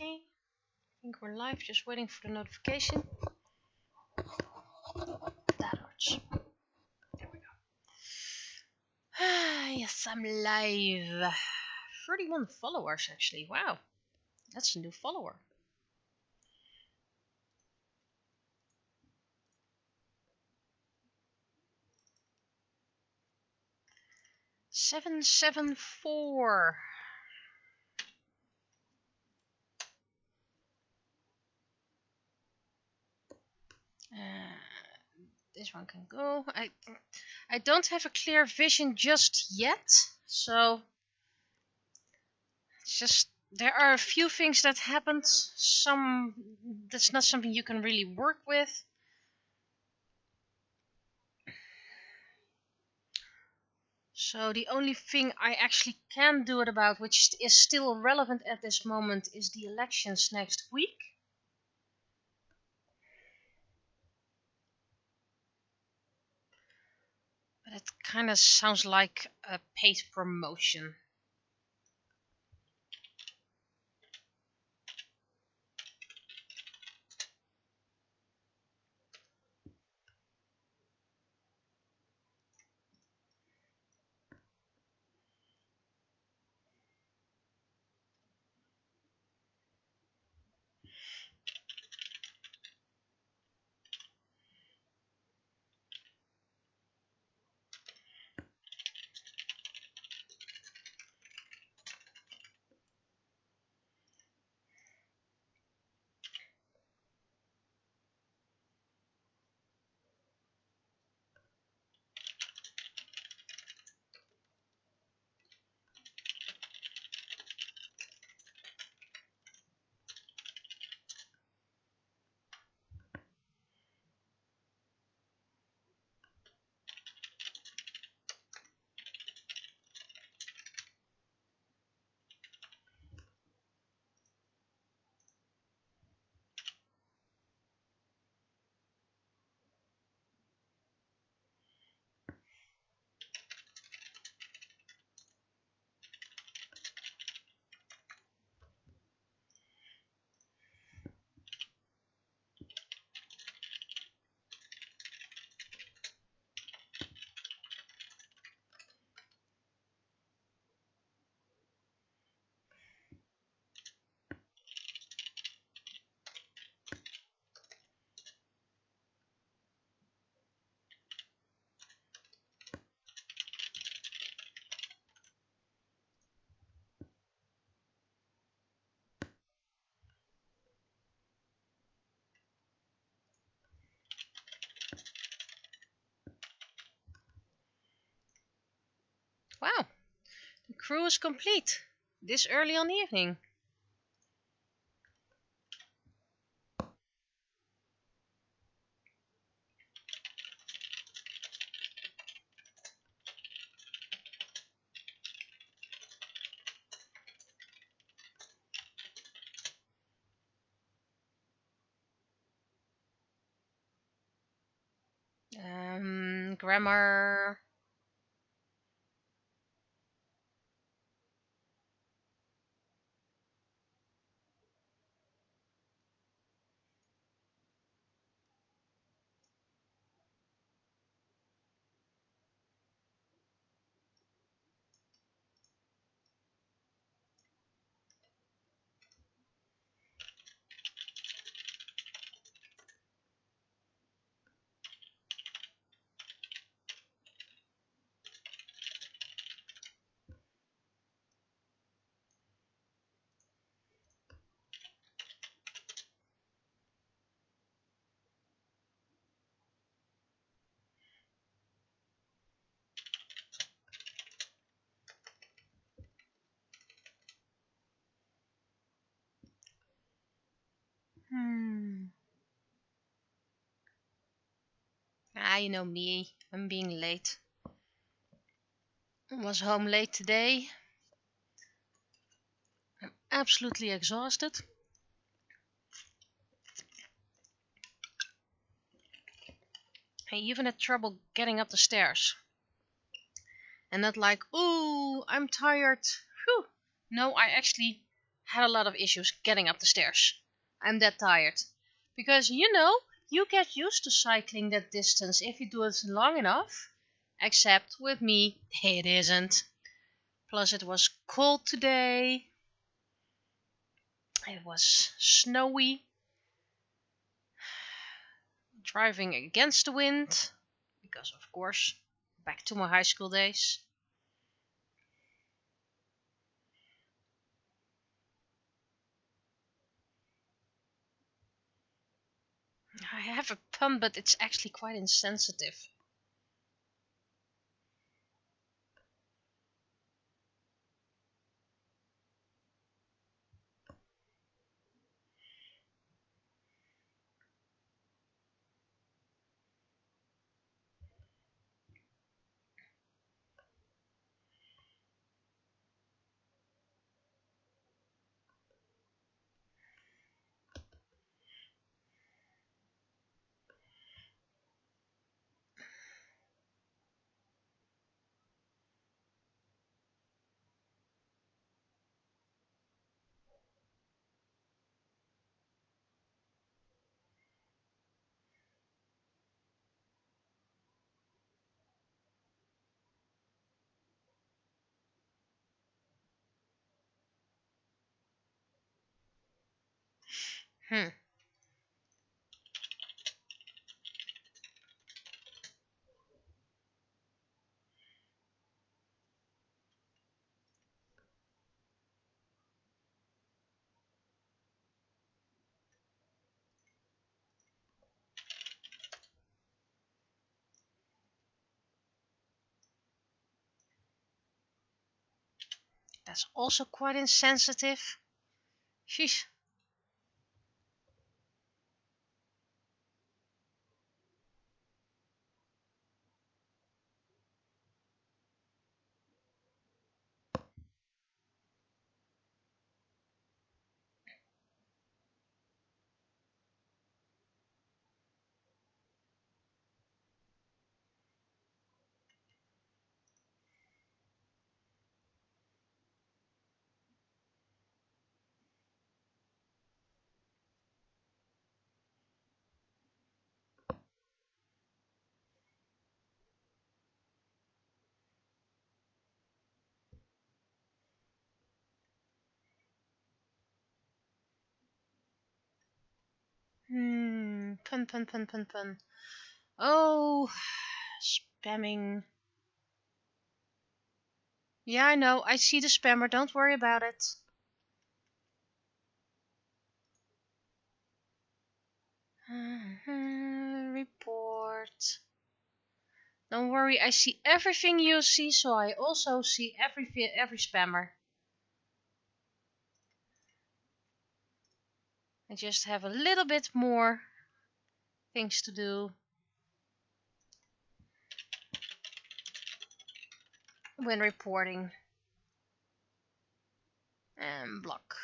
Okay, I think we're live, just waiting for the notification. That hurts. There we go. Yes, I'm live. 31 followers actually. Wow, that's a new follower. $774. This one can go. I don't have a clear vision just yet, so it's just there are a few things that happened. Some that's not something you can really work with. So the only thing I actually can do it about, which is still relevant at this moment, is the elections next week. But it kind of sounds like a paid promotion. Wow, the crew is complete this early on the evening. Grammar. You know me. I'm being late. I was home late today. I'm absolutely exhausted. I even had trouble getting up the stairs. And not like, ooh, I'm tired. Whew. No, I actually had a lot of issues getting up the stairs. I'm that tired. Because, you know, you get used to cycling that distance if you do it long enough. Except with me, it isn't. Plus it was cold today. It was snowy. Driving against the wind. Because, of course, back to my high school days. I have a pun, but it's actually quite insensitive. Hmm. That's also quite insensitive. Sheesh. Pun, pun, pun, pun, pun. Oh, spamming. Yeah, I know. I see the spammer. Don't worry about it. Report. Don't worry. I see everything you see, so I also see every spammer. I just have a little bit more things to do when reporting. And block.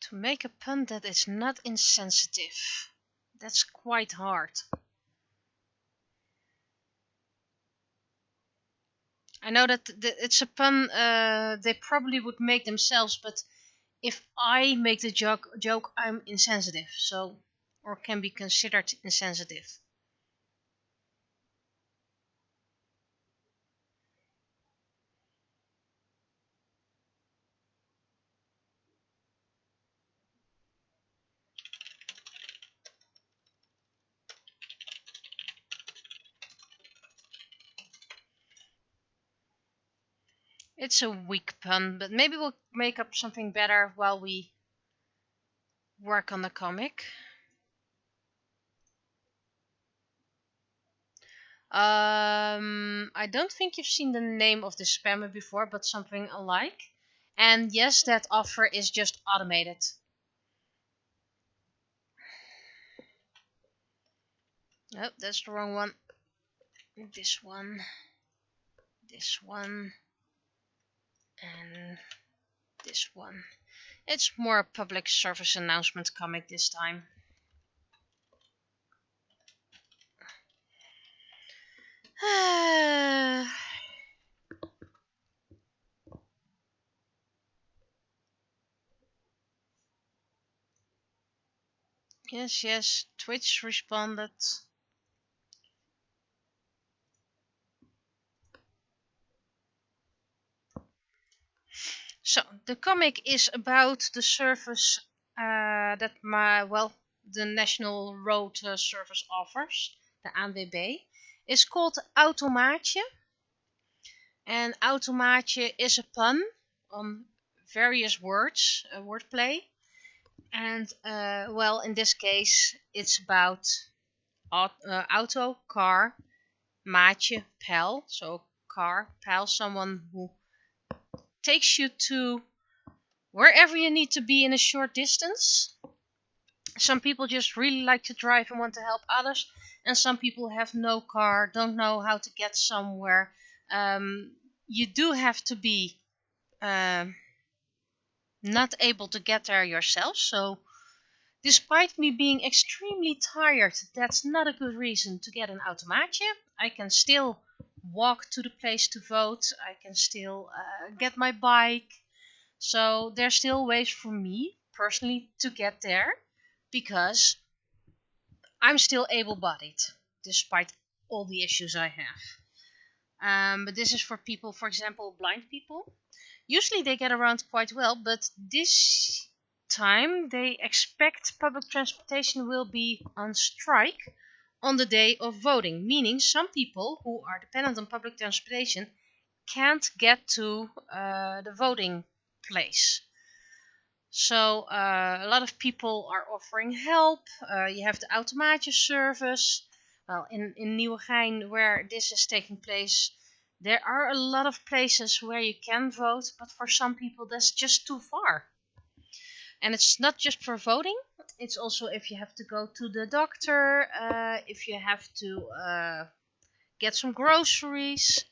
To make a pun that is not insensitive. That's quite hard. I know that it's a pun they probably would make themselves, but if I make the joke, I'm insensitive, so or can be considered insensitive. It's a weak pun, but maybe we'll make up something better while we work on the comic. I don't think you've seen the name of the spammer before, but something alike. And yes, that offer is just automated. Oh, that's the wrong one. This one, and this one. It's more a public service announcement comic this time. Yes, Twitch responded. So, the comic is about the service that the National Road Service offers, the ANWB, is called Automaatje. And Automaatje is a pun on various words, wordplay. And, in this case, it's about auto, car, maatje, pal. So, car, pal, someone who takes you to wherever you need to be in a short distance. Some people just really like to drive and want to help others, and some people have no car, don't know how to get somewhere. You do have to be not able to get there yourself. So despite me being extremely tired, that's not a good reason to get an automaatje. I can still walk to the place to vote. I can still get my bike. So there's still ways for me personally to get there, because I'm still able-bodied despite all the issues I have. But this is for people, for example, blind people. Usually they get around quite well, but this time they expect public transportation will be on strike on the day of voting, meaning some people who are dependent on public transportation can't get to the voting place. So a lot of people are offering help. You have the automaatje service. Well, in Nieuwegein, where this is taking place, there are a lot of places where you can vote, but for some people that's just too far. And it's not just for voting, it's also if you have to go to the doctor, if you have to get some groceries.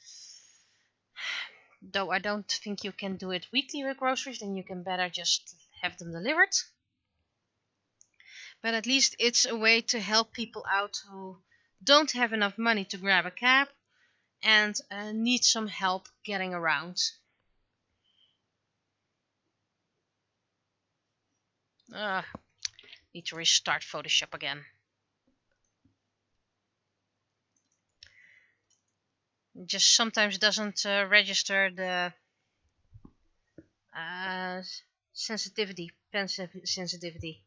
Though I don't think you can do it weekly with groceries, then you can better just have them delivered. But at least it's a way to help people out who don't have enough money to grab a cab and need some help getting around. Need to restart Photoshop again. It just sometimes doesn't register the sensitivity, pen sensitivity.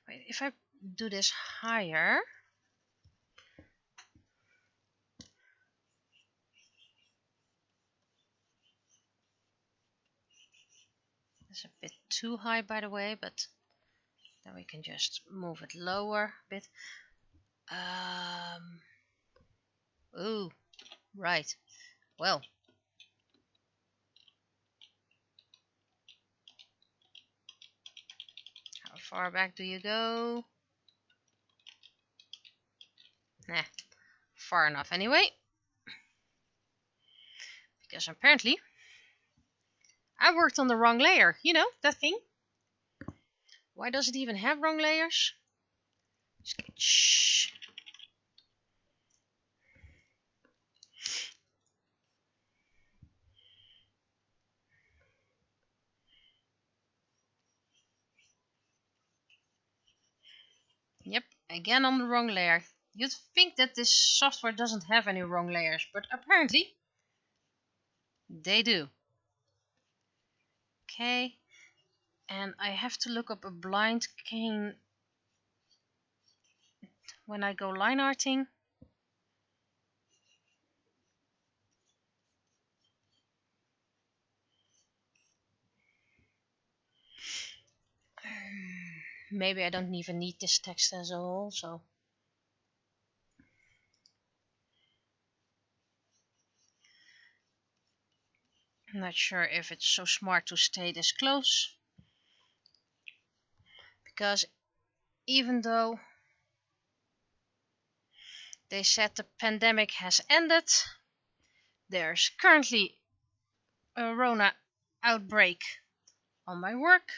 Wait, if I do this higher, it's a bit too high by the way, but then we can just move it lower a bit. Ooh, right. Well, how far back do you go? Nah, far enough anyway. Because apparently I worked on the wrong layer. You know, that thing. Why does it even have wrong layers? Shh. Yep, again on the wrong layer. You'd think that this software doesn't have any wrong layers, but apparently they do. Okay, and I have to look up a blind cane when I go line arting. Maybe I don't even need this text as a whole, so I'm not sure if it's so smart to stay this close, because even though they said the pandemic has ended, there's currently a Rona outbreak on my work,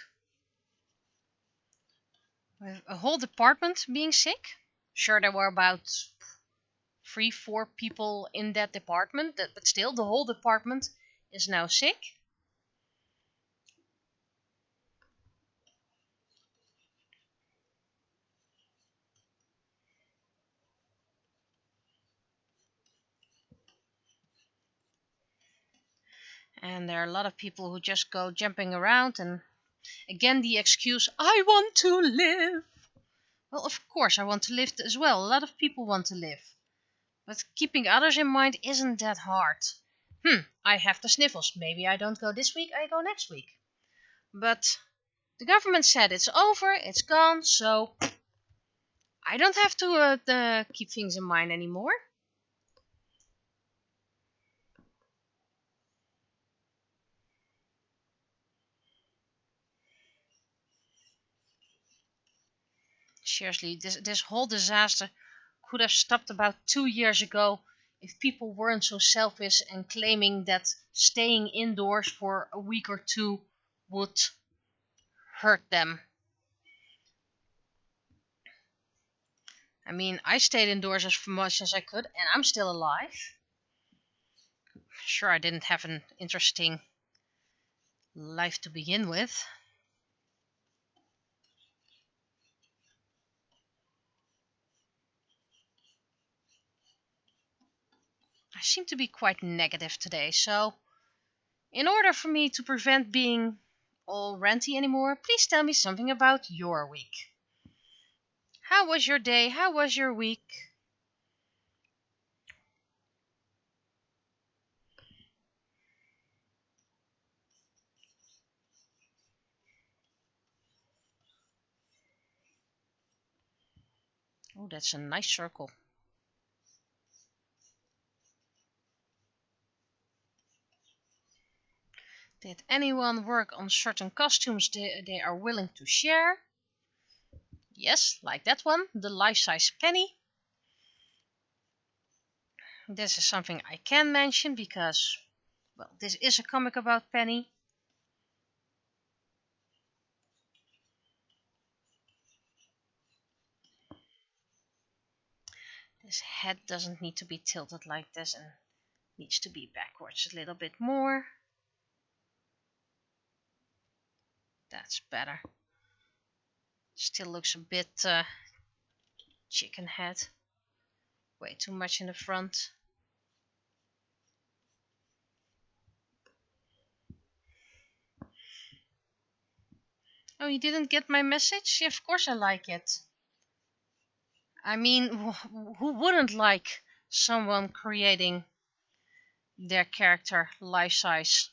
with a whole department being sick. Sure, there were about 3-4 people in that department, but still the whole department is now sick. And there are a lot of people who just go jumping around, and again the excuse, I want to live. Well, of course I want to live as well. A lot of people want to live. But keeping others in mind isn't that hard. I have the sniffles. Maybe I don't go this week, I go next week. But the government said it's over, it's gone, so I don't have to keep things in mind anymore. Seriously, this whole disaster could have stopped about 2 years ago if people weren't so selfish and claiming that staying indoors for a week or two would hurt them. I mean, I stayed indoors as much as I could, and I'm still alive. Sure, I didn't have an interesting life to begin with. I seem to be quite negative today, so in order for me to prevent being all ranty anymore, please tell me something about your week. How was your day? How was your week? Oh, that's a nice circle. Did anyone work on certain costumes they are willing to share? Yes, like that one, the life-size Penny. This is something I can mention because, well, this is a comic about Penny. This head doesn't need to be tilted like this and needs to be backwards a little bit more. That's better. Still looks a bit chicken head. Way too much in the front. Oh, you didn't get my message? Yeah, of course I like it. I mean, who wouldn't like someone creating their character life size?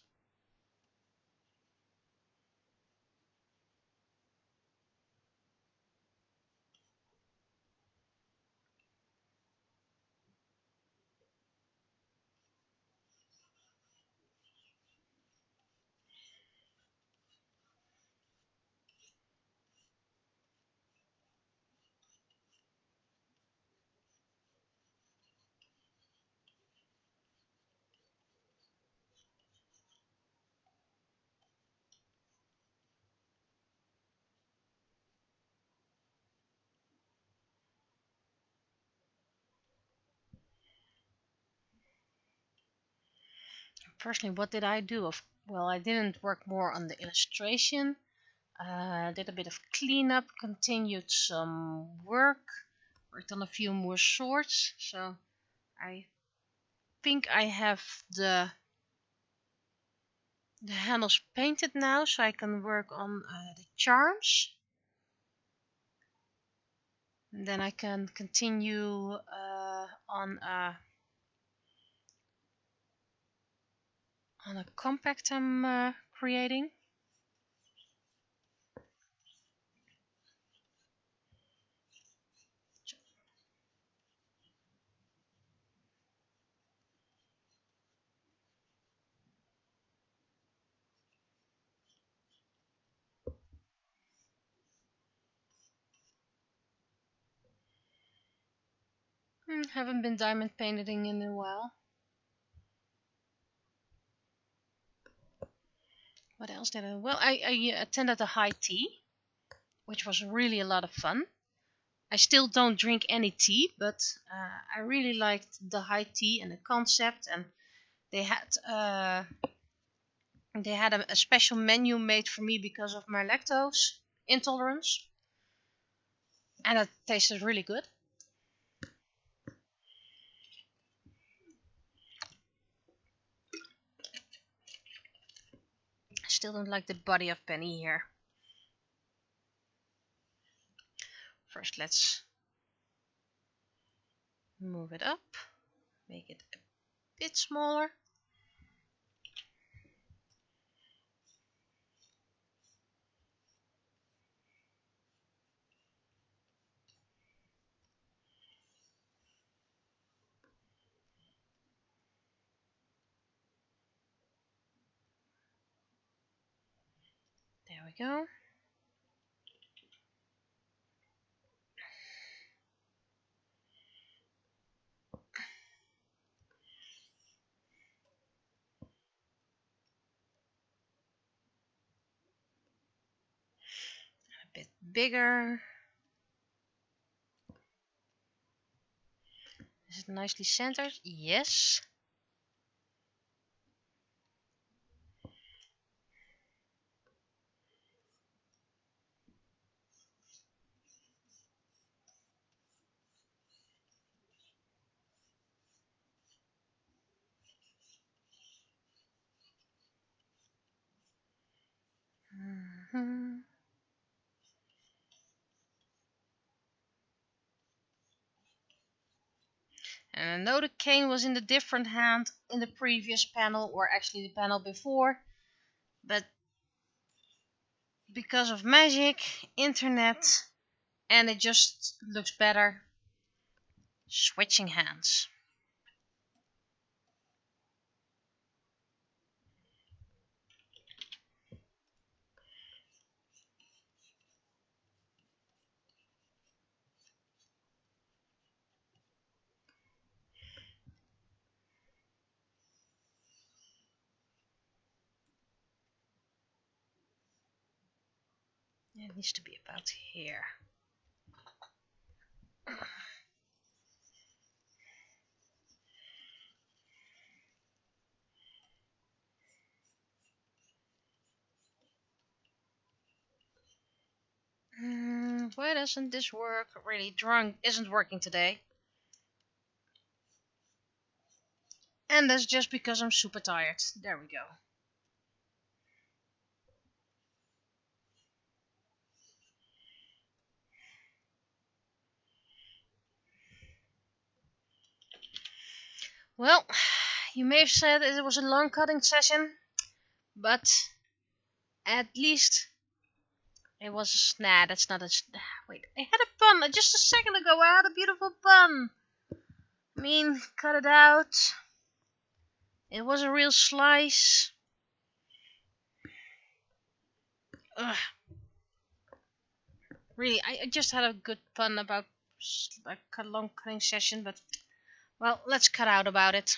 Personally, what did I do? Well, I didn't work more on the illustration. Did a bit of cleanup, continued some work, worked on a few more shorts. So I think I have the handles painted now, so I can work on the charms. And then I can continue on a compact I'm creating. Haven't been diamond painting in a while. What else did I? Well, I attended a high tea, which was really a lot of fun. I still don't drink any tea, but I really liked the high tea and the concept. And they had a special menu made for me because of my lactose intolerance, and it tasted really good. I still don't like the body of Penny here. First, let's move it up, make it a bit smaller. There we go. A bit bigger. Is it nicely centered? Yes. And I know the cane was in the different hand in the previous panel, or actually the panel before, but because of magic, internet, and it just looks better switching hands. It needs to be about here. Why doesn't this work? Really, drawing isn't working today. And that's just because I'm super tired. There we go. Well, you may have said it was a long cutting session, but at least it was. Nah, that's not a. Wait, I had a pun just a second ago. I had a beautiful pun. I mean, cut it out. It was a real slice. Ugh. Really, I just had a good pun about a long cutting session, but well, let's cut out about it.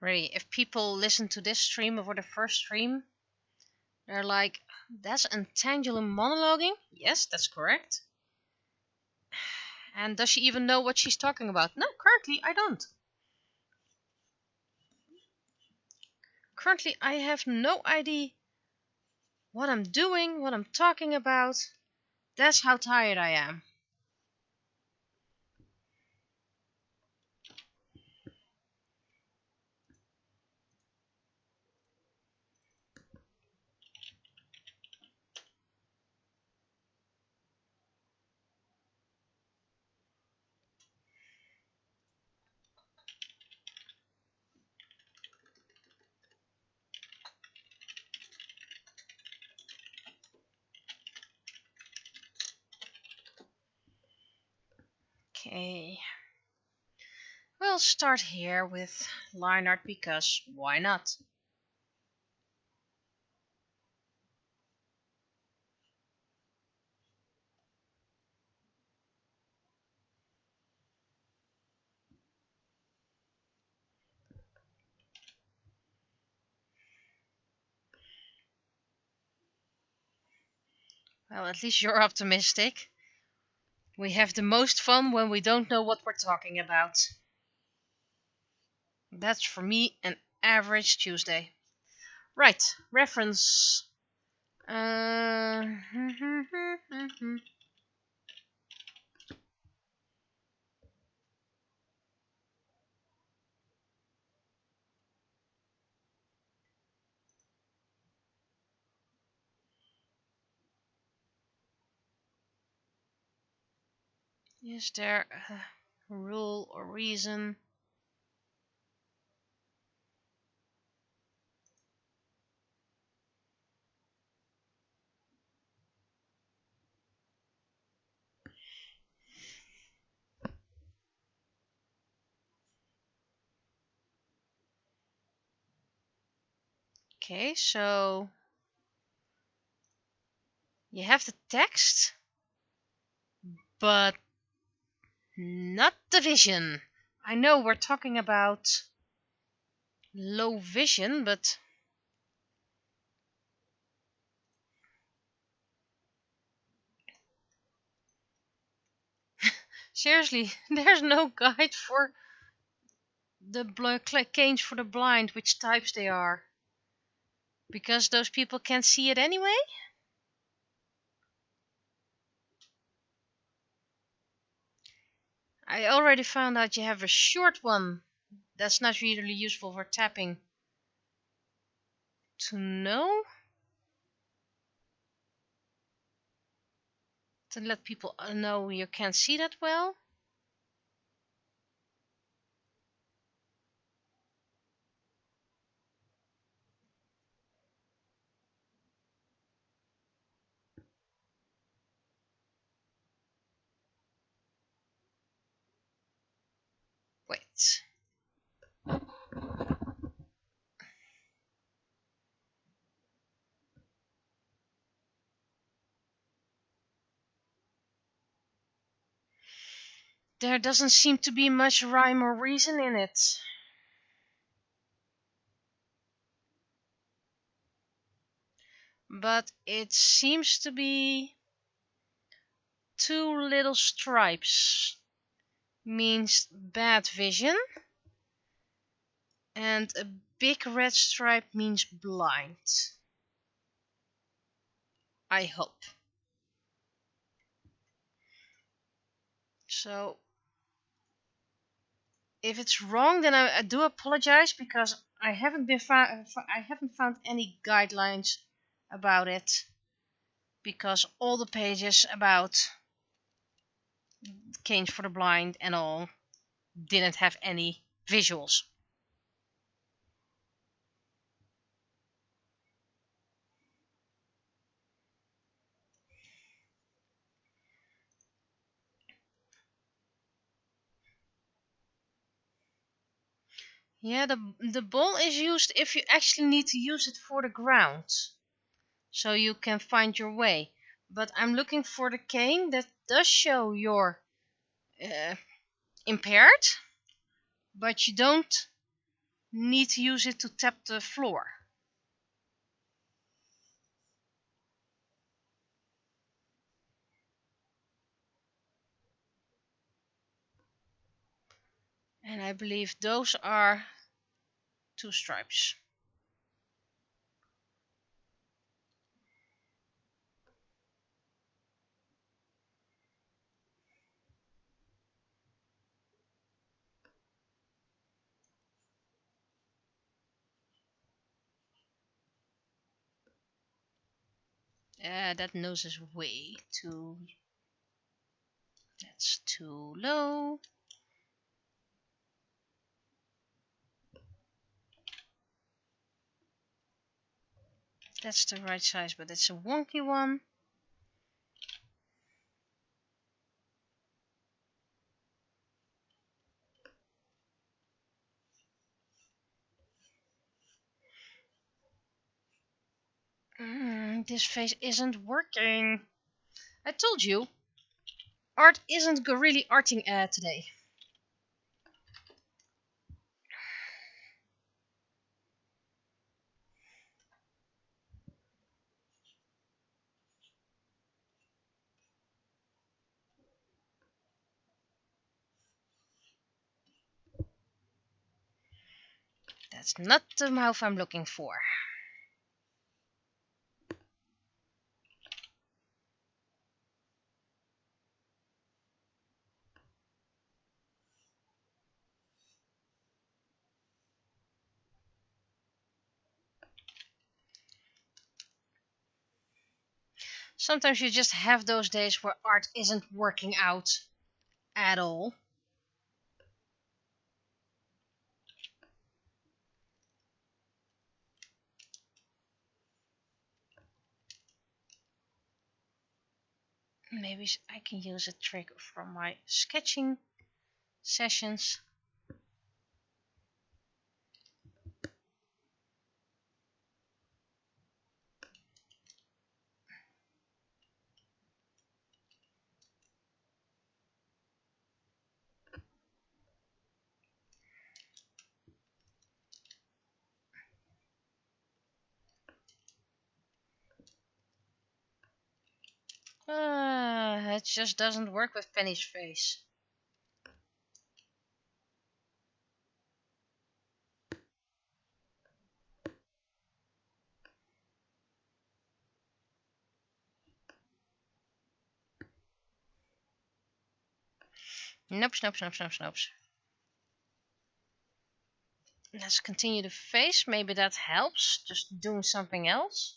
Really, if people listen to this stream over the first stream, they're like, that's Antangelo monologuing? Yes, that's correct. And does she even know what she's talking about? No, currently I don't. Currently I have no idea what I'm doing, what I'm talking about. That's how tired I am. Okay. We'll start here with line art because why not? Well, at least you're optimistic. We have the most fun when we don't know what we're talking about. That's for me an average Tuesday. Right, reference. Is there a rule or reason? Okay, so you have the text, but not the vision. I know we're talking about low vision, but seriously, there's no guide for the canes for the blind, which types they are. Because those people can't see it anyway? I already found out you have a short one. That's not really useful for tapping. To know? To let people know you can't see that well? Wait. There doesn't seem to be much rhyme or reason in it. But it seems to be two little stripes means bad vision, and a big red stripe means blind. I hope. So if it's wrong, then I do apologize because I haven't found any guidelines about it, because all the pages about canes for the blind and all didn't have any visuals. Yeah, the ball is used if you actually need to use it for the ground, so you can find your way. But I'm looking for the cane that does show you're uh, impaired, but you don't need to use it to tap the floor. And I believe those are two stripes. That nose is way too... That's too low. That's the right size, but it's a wonky one. This face isn't working. I told you, art isn't really arting today. That's not the mouth I'm looking for. Sometimes you just have those days where art isn't working out at all. Maybe I can use a trick from my sketching sessions. It just doesn't work with Penny's face. Nope. Let's continue the face. Maybe that helps. Just doing something else.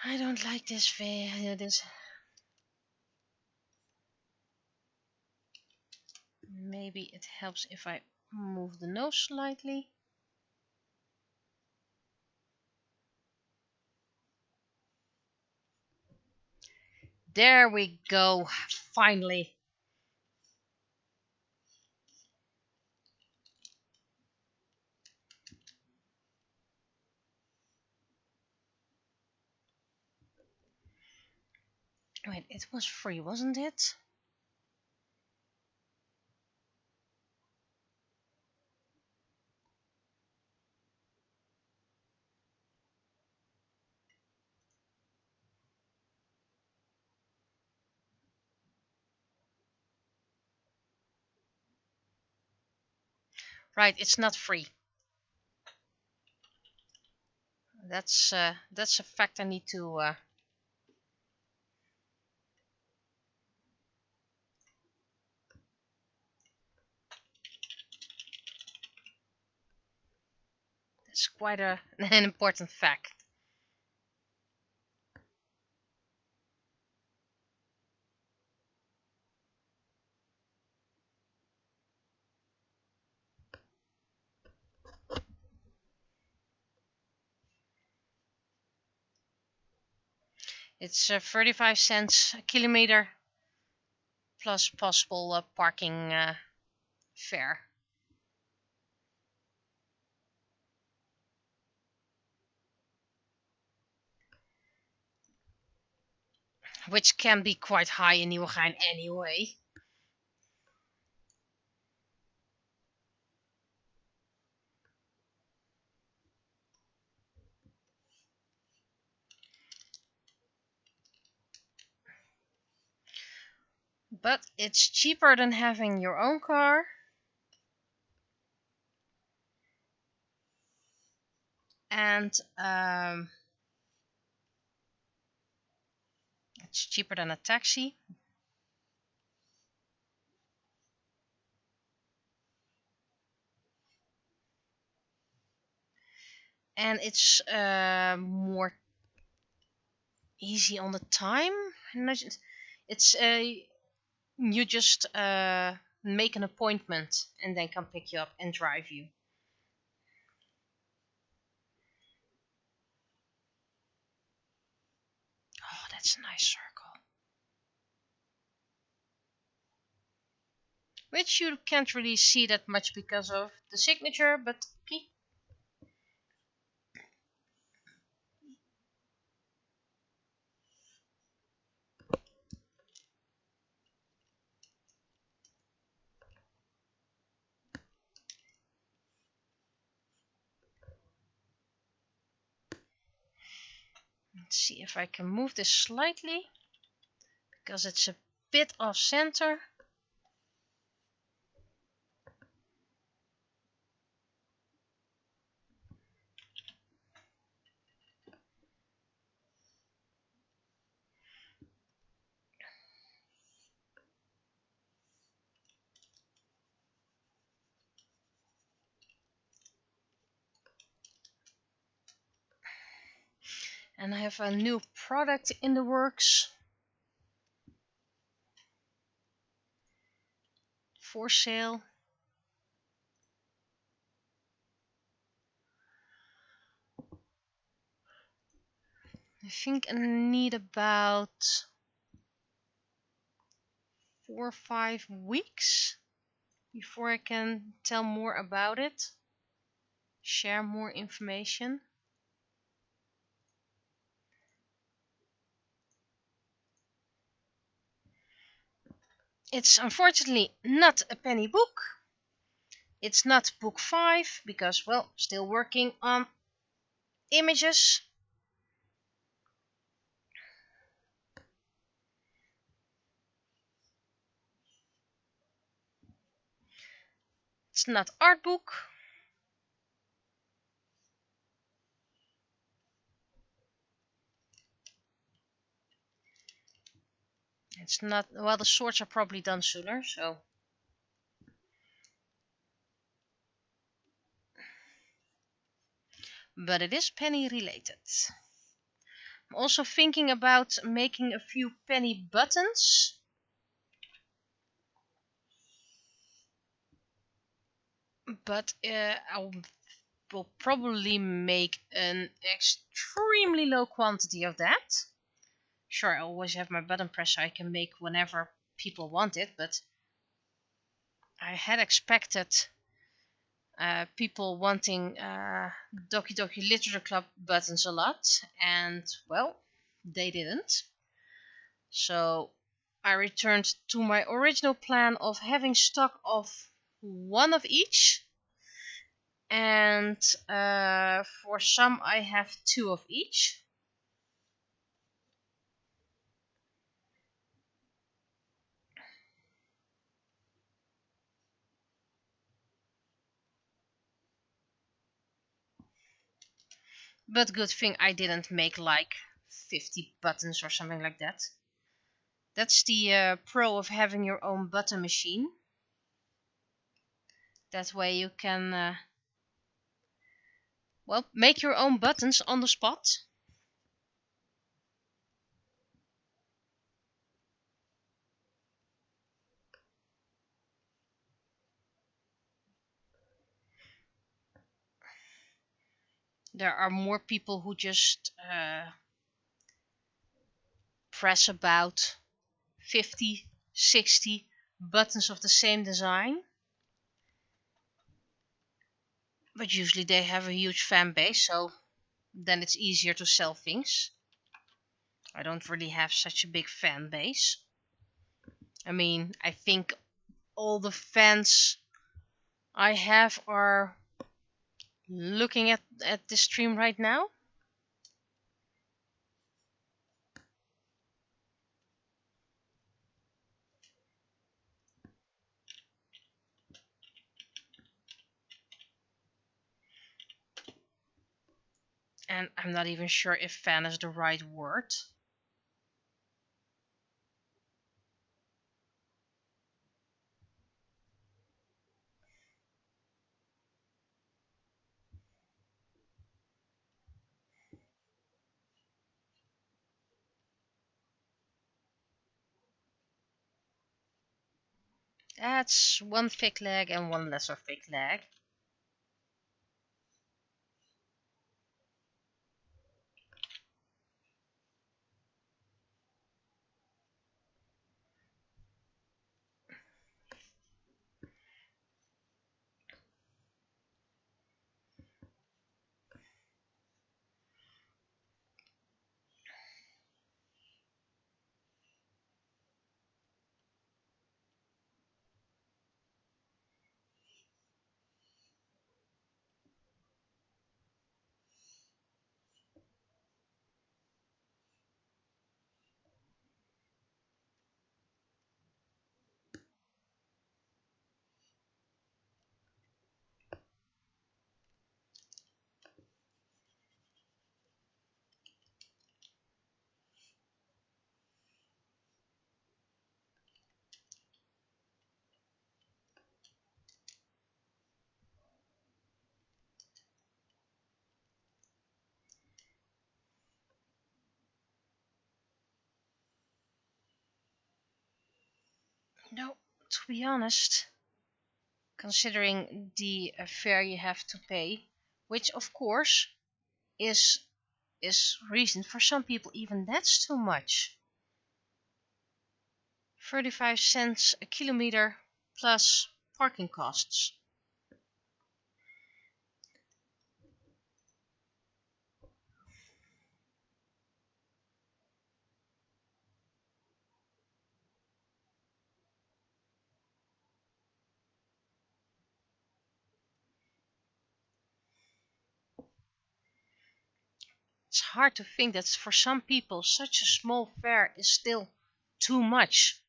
I don't like this face. Maybe it helps if I move the nose slightly. There we go. Finally. Wait, it was free, wasn't it? Right, it's not free. That's a fact I need to. That's quite an important fact. It's 35 cents a kilometer plus possible parking fare. Which can be quite high in Nieuwegein anyway. But it's cheaper than having your own car. And it's cheaper than a taxi. And it's more easy on the time. It's you just make an appointment and then come pick you up and drive you. Oh, that's a nice circle. Which you can't really see that much because of the signature, but okay. Let's see if I can move this slightly, because it's a bit off center. And I have a new product in the works for sale. I think I need about 4 or 5 weeks before I can tell more about it, share more information. It's unfortunately not a penny book. It's not book 5 because, well, still working on images. It's not art book. It's not, well, the swords are probably done sooner, so. But it is penny related. I'm also thinking about making a few penny buttons. But I will probably make an extremely low quantity of that. Sure, I always have my button press so I can make whenever people want it, but I had expected people wanting Doki Doki Literature Club buttons a lot, and well, they didn't. So I returned to my original plan of having stock of one of each, and for some I have 2 of each. But good thing I didn't make like 50 buttons or something like that. That's the pro of having your own button machine. That way you can, well, make your own buttons on the spot. There are more people who just press about 50, 60 buttons of the same design. But usually they have a huge fan base, so then it's easier to sell things. I don't really have such a big fan base. I mean, I think all the fans I have are looking at this stream right now. And I'm not even sure if fan is the right word. That's one thick leg and one lesser thick leg. No, to be honest, considering the fare you have to pay, which of course is reason for some people, even that's too much. 35 cents a kilometer plus parking costs. It's hard to think that for some people such a small fare is still too much.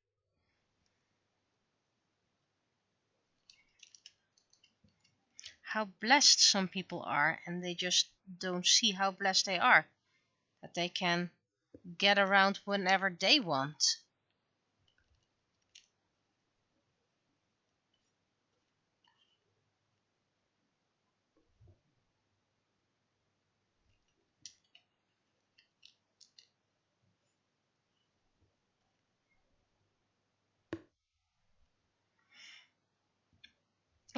How blessed some people are, and they just don't see how blessed they are. That they can get around whenever they want.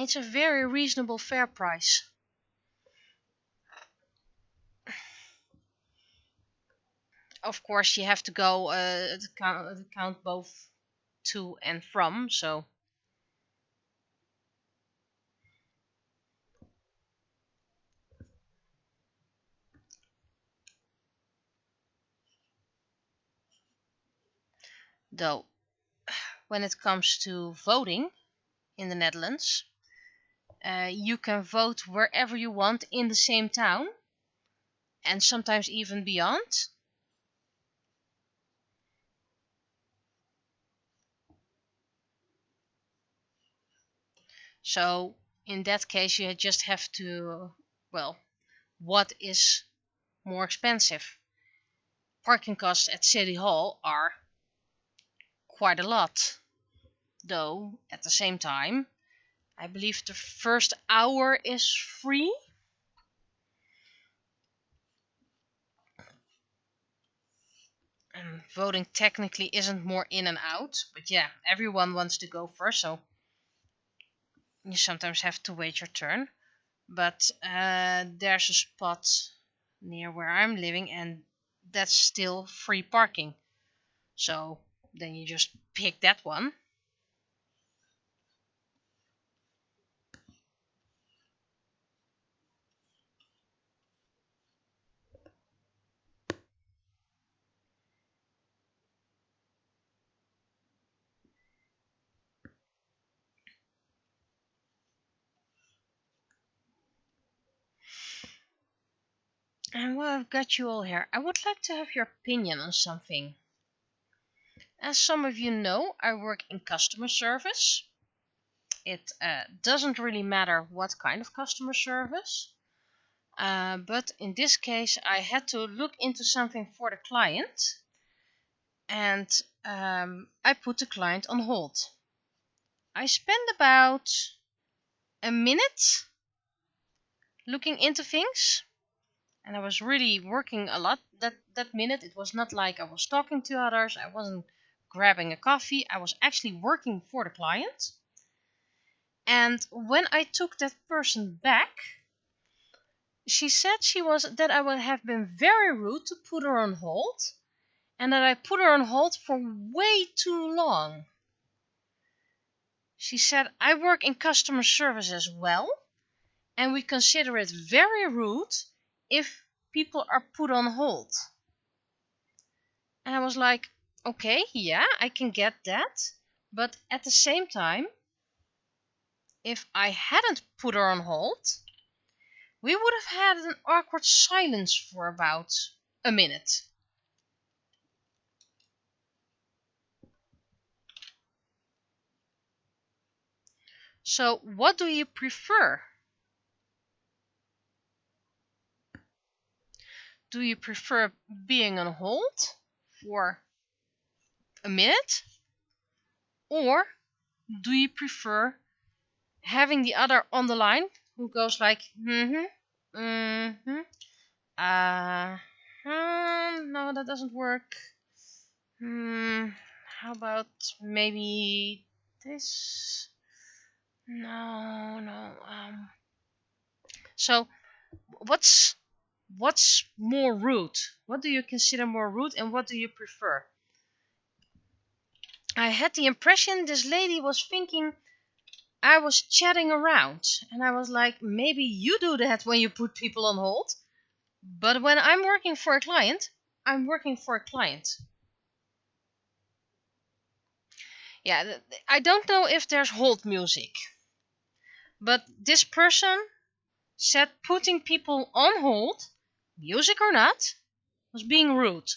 It's a very reasonable fare price. Of course, you have to go count both to and from, so though when it comes to voting in the Netherlands, you can vote wherever you want in the same town and sometimes even beyond. So in that case, you just have to, well, what is more expensive? Parking costs at City Hall are quite a lot, though at the same time, I believe the first hour is free. And voting technically isn't more in and out, but yeah, everyone wants to go first, so you sometimes have to wait your turn. But there's a spot near where I'm living, and that's still free parking. So then you just pick that one. And while I've got you all here, I would like to have your opinion on something. As some of you know, I work in customer service. It doesn't really matter what kind of customer service. But in this case, I had to look into something for the client, and I put the client on hold. I spent about a minute looking into things, and I was really working a lot that minute. It was not like I was talking to others, I wasn't grabbing a coffee, I was actually working for the client. And when I took that person back, she said that I would have been very rude to put her on hold, and that I put her on hold for way too long. She said, I work in customer service as well, and we consider it very rude if people are put on hold. And I was like, okay, yeah, I can get that. But at the same time, if I hadn't put her on hold, we would have had an awkward silence for about a minute. So, what do you prefer? Do you prefer being on hold for a minute? Or do you prefer having the other on the line who goes like, no, that doesn't work. How about maybe this? No. So, what's more rude? What do you consider more rude, and what do you prefer? I had the impression this lady was thinking I was chatting around, and I was like, maybe you do that when you put people on hold, but when I'm working for a client, I'm working for a client. Yeah, I don't know if there's hold music, but this person said putting people on hold, music or not, was being rude.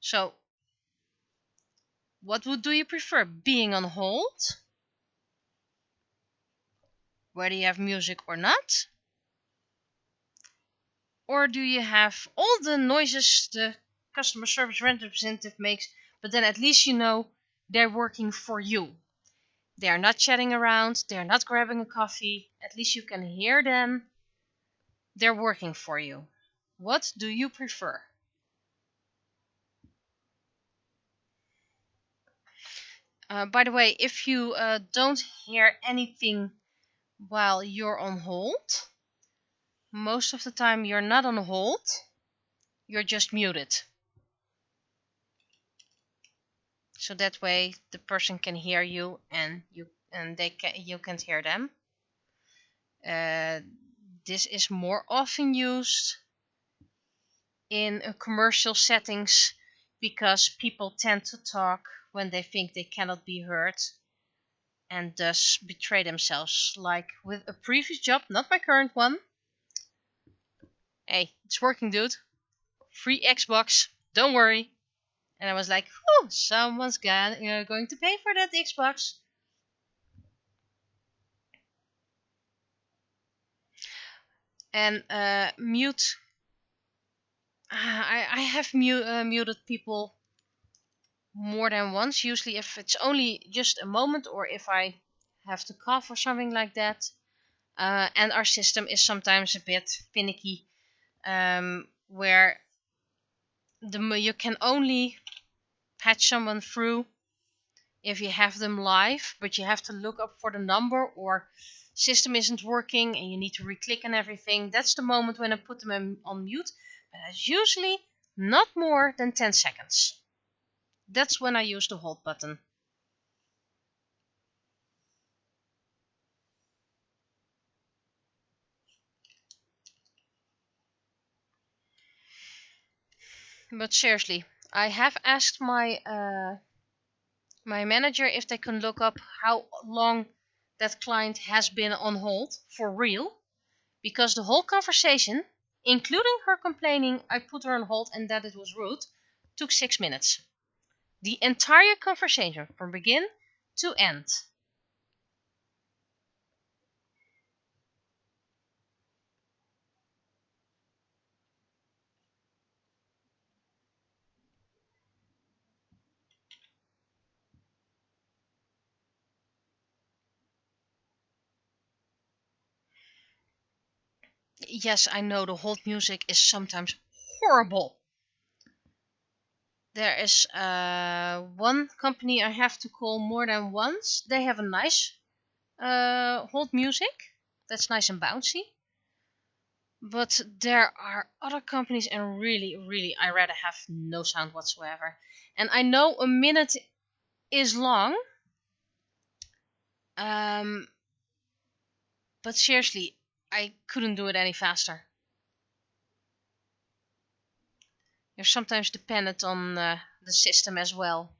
So, what do you prefer, being on hold, whether you have music or not? Or do you have all the noises the customer service representative makes, but then at least you know they're working for you? They're not chatting around, they're not grabbing a coffee, at least you can hear them. They're working for you. What do you prefer? By the way, if you don't hear anything while you're on hold, most of the time you're not on hold, you're just muted. So that way the person can hear you and you can't hear them. This is more often used in commercial settings because people tend to talk when they think they cannot be heard and thus betray themselves. Like with a previous job, not my current one. Hey, it's working, dude. Free Xbox, don't worry. And I was like, oh, someone's going to pay for that Xbox. And mute. I have muted people more than once. Usually, if it's only just a moment, or if I have to cough or something like that. And our system is sometimes a bit finicky, where you can only patch someone through if you have them live, but you have to look up for the number, or system isn't working and you need to re-click and everything. That's the moment when I put them on mute, but it's usually not more than 10 seconds. That's when I use the hold button. But seriously, I have asked my manager if they can look up how long that client has been on hold for real, because the whole conversation, including her complaining I put her on hold and that it was rude, took 6 minutes. The entire conversation from begin to end. Yes, I know the hold music is sometimes horrible. There is one company I have to call more than once. They have a nice Hold music. That's nice and bouncy. But there are other companies, and really, I rather have no sound whatsoever. And I know a minute is long. Um, but seriously, I couldn't do it any faster. You're sometimes dependent on the system as well.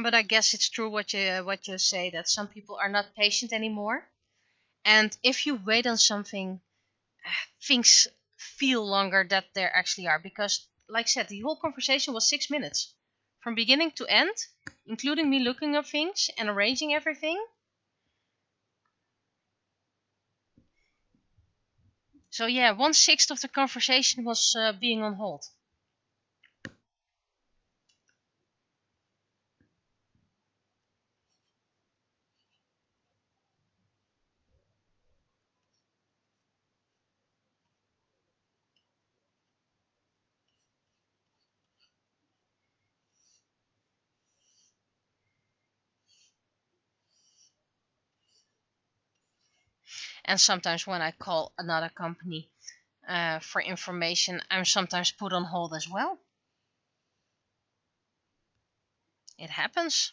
But I guess it's true what you say, that some people are not patient anymore. And if you wait on something, things feel longer than they actually are. Because, like I said, the whole conversation was 6 minutes. From beginning to end, including me looking up things and arranging everything. So yeah, 1/6 of the conversation was being on hold. And sometimes when I call another company for information, I'm sometimes put on hold as well. It happens.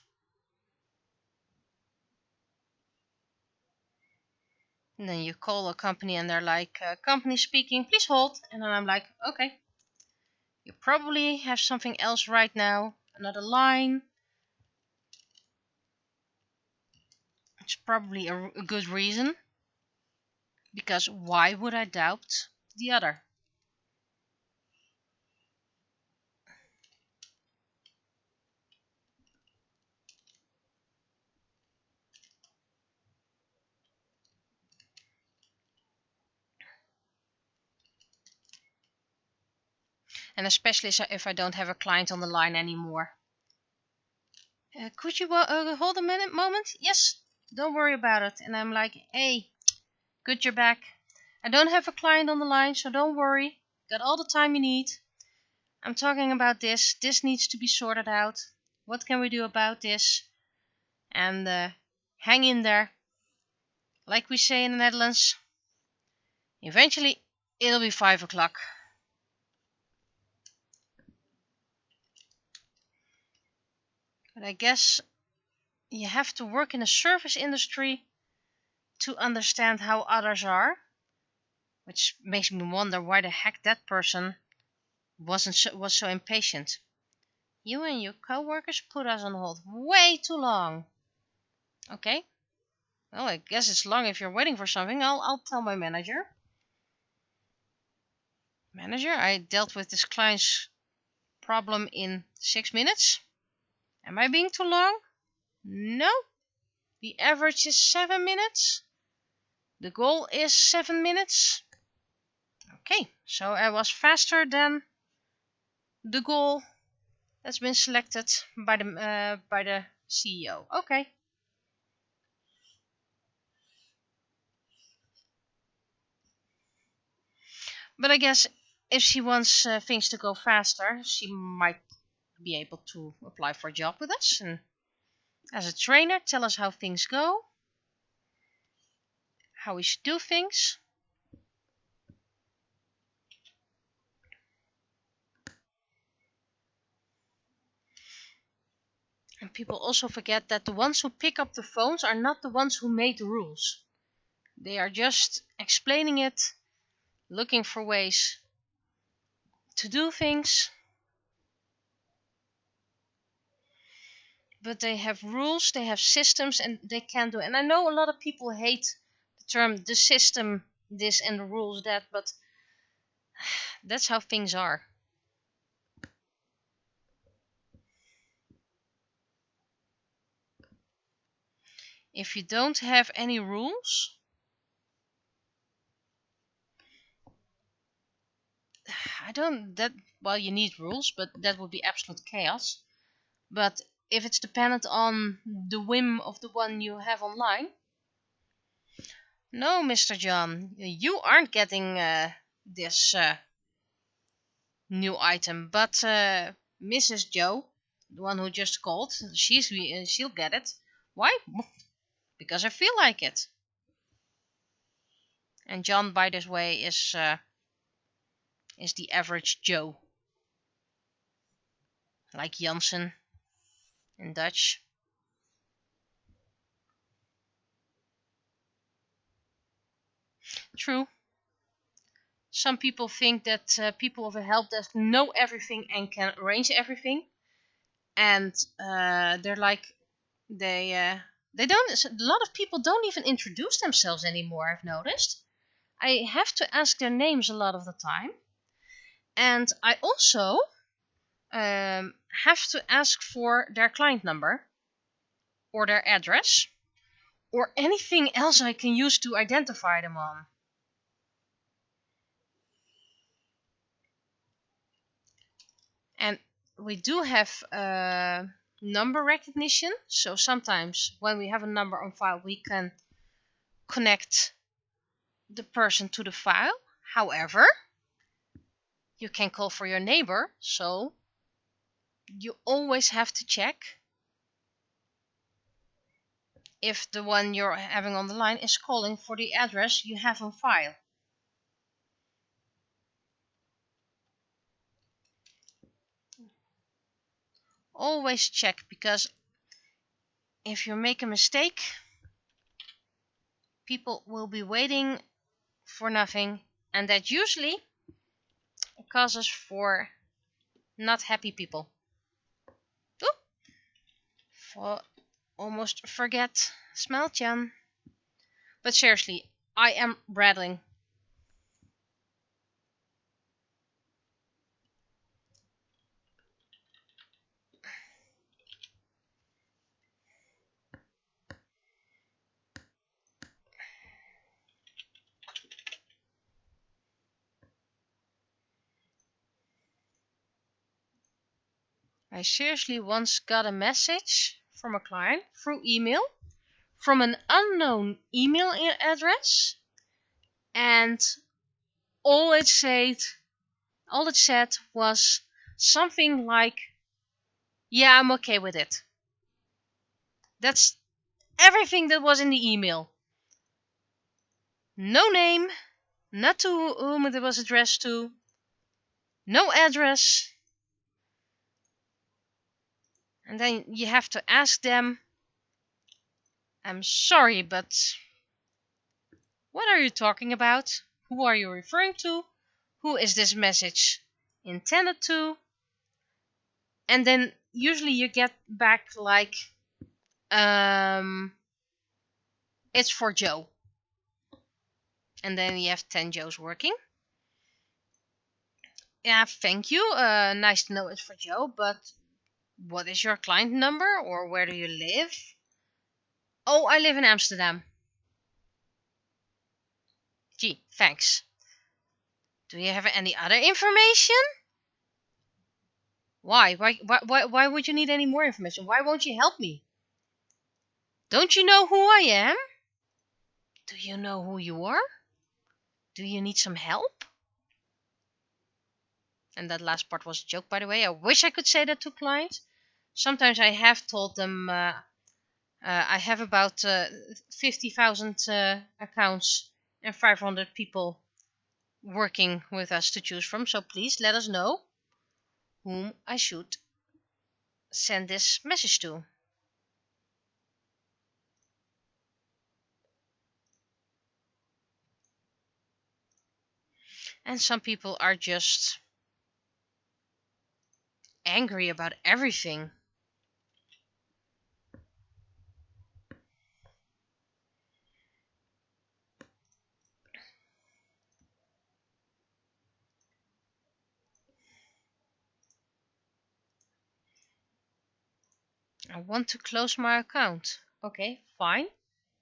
And then you call a company and they're like, company speaking, please hold. And then I'm like, okay. You probably have something else right now, another line. It's probably a good reason. Because why would I doubt the other? And especially if I don't have a client on the line anymore. Could you hold a moment? Yes, don't worry about it. And I'm like, hey, good, you're back. I don't have a client on the line, so don't worry. Got all the time you need. I'm talking about this. This needs to be sorted out. What can we do about this? And hang in there. Like we say in the Netherlands, eventually it'll be 5 o'clock. But I guess you have to work in a service industry to understand how others are, which makes me wonder why the heck that person was so impatient. You and your co-workers put us on hold way too long. Okay, well, I guess it's long if you're waiting for something. I'll tell my manager. Manager, I dealt with this client's problem in 6 minutes. Am I being too long? No. The average is 7 minutes. The goal is 7 minutes. Okay, so I was faster than the goal that's been selected by the CEO. Okay. But I guess if she wants things to go faster, she might be able to apply for a job with us and as a trainer tell us how things go, how we should do things. And people also forget that the ones who pick up the phones are not the ones who made the rules. They are just explaining it, looking for ways to do things. But they have rules, they have systems, and they can do it. And I know a lot of people hate the term the system this and the rules that, but that's how things are. If you don't have any rules, I don't that well you need rules, but that would be absolute chaos. But if it's dependent on the whim of the one you have online, no, Mr. John, you aren't getting this. new item. But Mrs. Joe, the one who just called, she'll get it. Why? Because I feel like it. And John, by this way, is the average Joe, like Jansen in Dutch. True. Some people think that people of a help desk know everything and can arrange everything, and they're like they don't. A lot of people don't even introduce themselves anymore. I've noticed. I have to ask their names a lot of the time, and I also have to ask for their client number or their address or anything else I can use to identify them on. And we do have number recognition, so sometimes when we have a number on file we can connect the person to the file. However, you can call for your neighbor, so you always have to check if the one you're having on the line is calling for the address you have on file. Always check, because if you make a mistake, people will be waiting for nothing, and that usually causes for not happy people. Almost forget Smeltjan. But seriously, I am rattling. I seriously once got a message from a client through email from an unknown email address, and all it said was something like, "Yeah, I'm okay with it." That's everything that was in the email. No name, not to whom it was addressed to, no address. And then you have to ask them, "I'm sorry, but what are you talking about? Who are you referring to? Who is this message intended to?" And then usually you get back like, "It's for Joe." And then you have 10 Joes working. "Yeah, thank you. Nice to know it's for Joe, but what is your client number, or where do you live?" "Oh, I live in Amsterdam." "Gee, thanks. Do you have any other information?" Why? Why would you need any more information? Why won't you help me? Don't you know who I am? Do you know who you are? Do you need some help? And that last part was a joke, by the way. I wish I could say that to clients. Sometimes I have told them I have about 50,000 accounts and 500 people working with us to choose from. So please let us know whom I should send this message to. And some people are just angry about everything. I want to close my account. Okay, fine.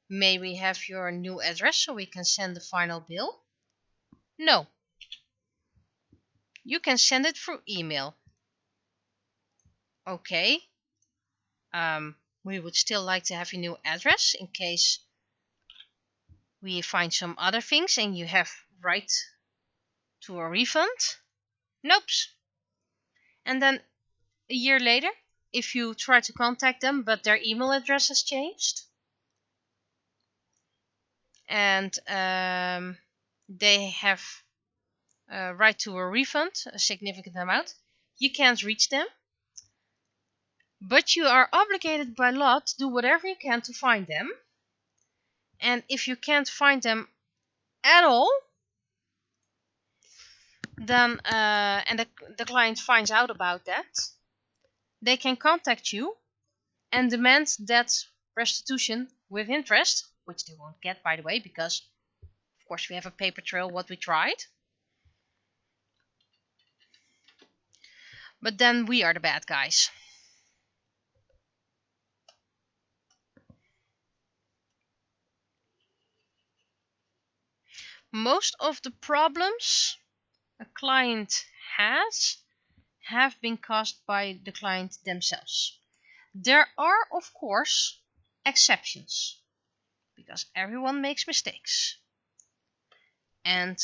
May we have your new address so we can send the final bill? No. You can send it through email. Okay. We would still like to have your new address in case we find some other things and you have right to a refund. Nope. And then a year later, if you try to contact them but their email address has changed, and they have a right to a refund, a significant amount, you can't reach them. But you are obligated by law to do whatever you can to find them. And if you can't find them at all, then and the client finds out about that, they can contact you and demand that restitution with interest, which they won't get, by the way, because of course we have a paper trail what we tried. But then we are the bad guys. Most of the problems a client has have been caused by the client themselves. There are, of course, exceptions, because everyone makes mistakes. And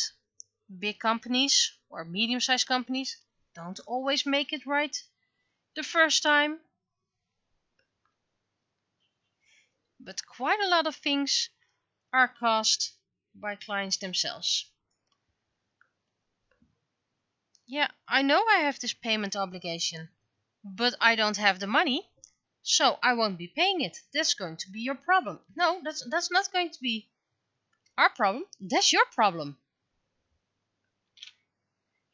big companies or medium-sized companies don't always make it right the first time. But quite a lot of things are caused by clients themselves. Yeah, I know I have this payment obligation, but I don't have the money, so I won't be paying it. That's going to be your problem. No, that's not going to be our problem. That's your problem.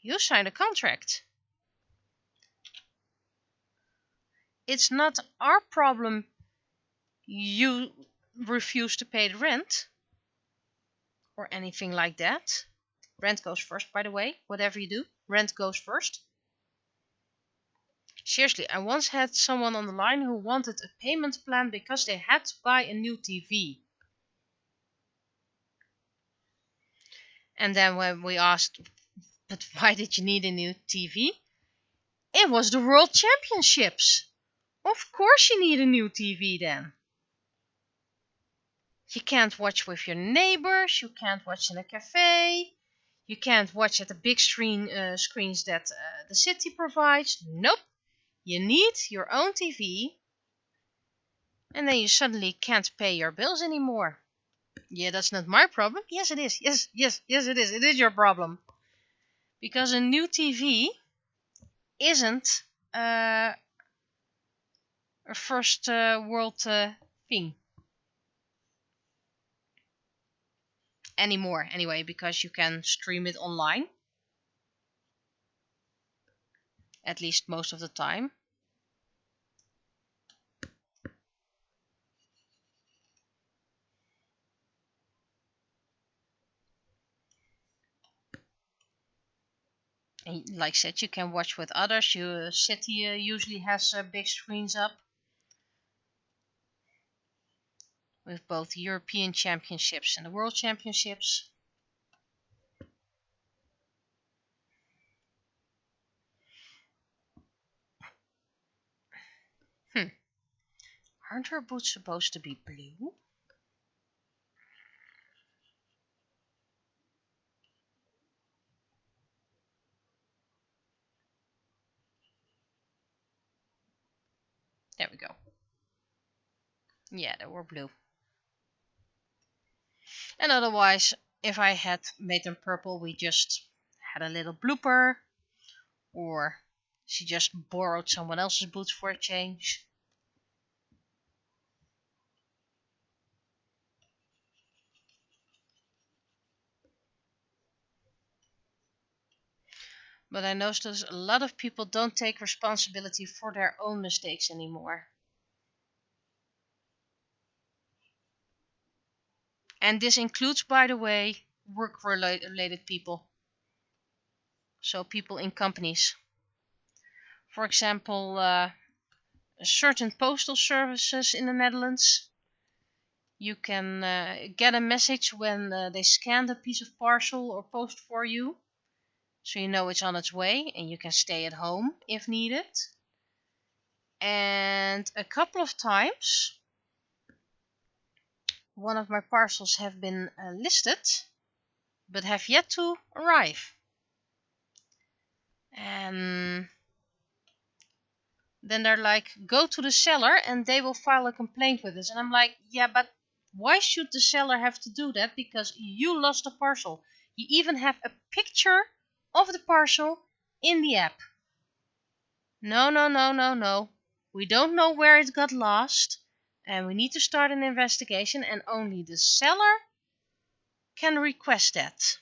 You signed a contract. It's not our problem you refuse to pay the rent or anything like that. Rent goes first, by the way. Whatever you do, rent goes first. Seriously, I once had someone on the line who wanted a payment plan because they had to buy a new TV. And then when we asked, but why did you need a new TV? It was the World Championships. Of course you need a new TV then. You can't watch with your neighbors, you can't watch in a cafe, you can't watch at the big screens that the city provides. Nope. You need your own TV, and then you suddenly can't pay your bills anymore. Yeah, that's not my problem. Yes, it is. Yes, it is. It is your problem. Because a new TV isn't a first world thing anymore, anyway, because you can stream it online, at least most of the time. And like I said, you can watch with others. Your city usually has big screens up with both European Championships and the World Championships. Aren't her boots supposed to be blue? There we go. Yeah, they were blue. And otherwise, if I had made them purple, we just had a little blooper. Or she just borrowed someone else's boots for a change. But I noticed a lot of people don't take responsibility for their own mistakes anymore. And this includes, by the way, work-related people. So people in companies. For example, certain postal services in the Netherlands. You can get a message when they scan a piece of parcel or post for you. So you know it's on its way and you can stay at home if needed. And a couple of times, one of my parcels have been listed, but have yet to arrive. And then they're like, go to the seller and they will file a complaint with us. And I'm like, yeah, but why should the seller have to do that? Because you lost a parcel. You even have a picture of the parcel in the app. No, no, no, no, no. We don't know where it got lost, and we need to start an investigation, and only the seller can request that.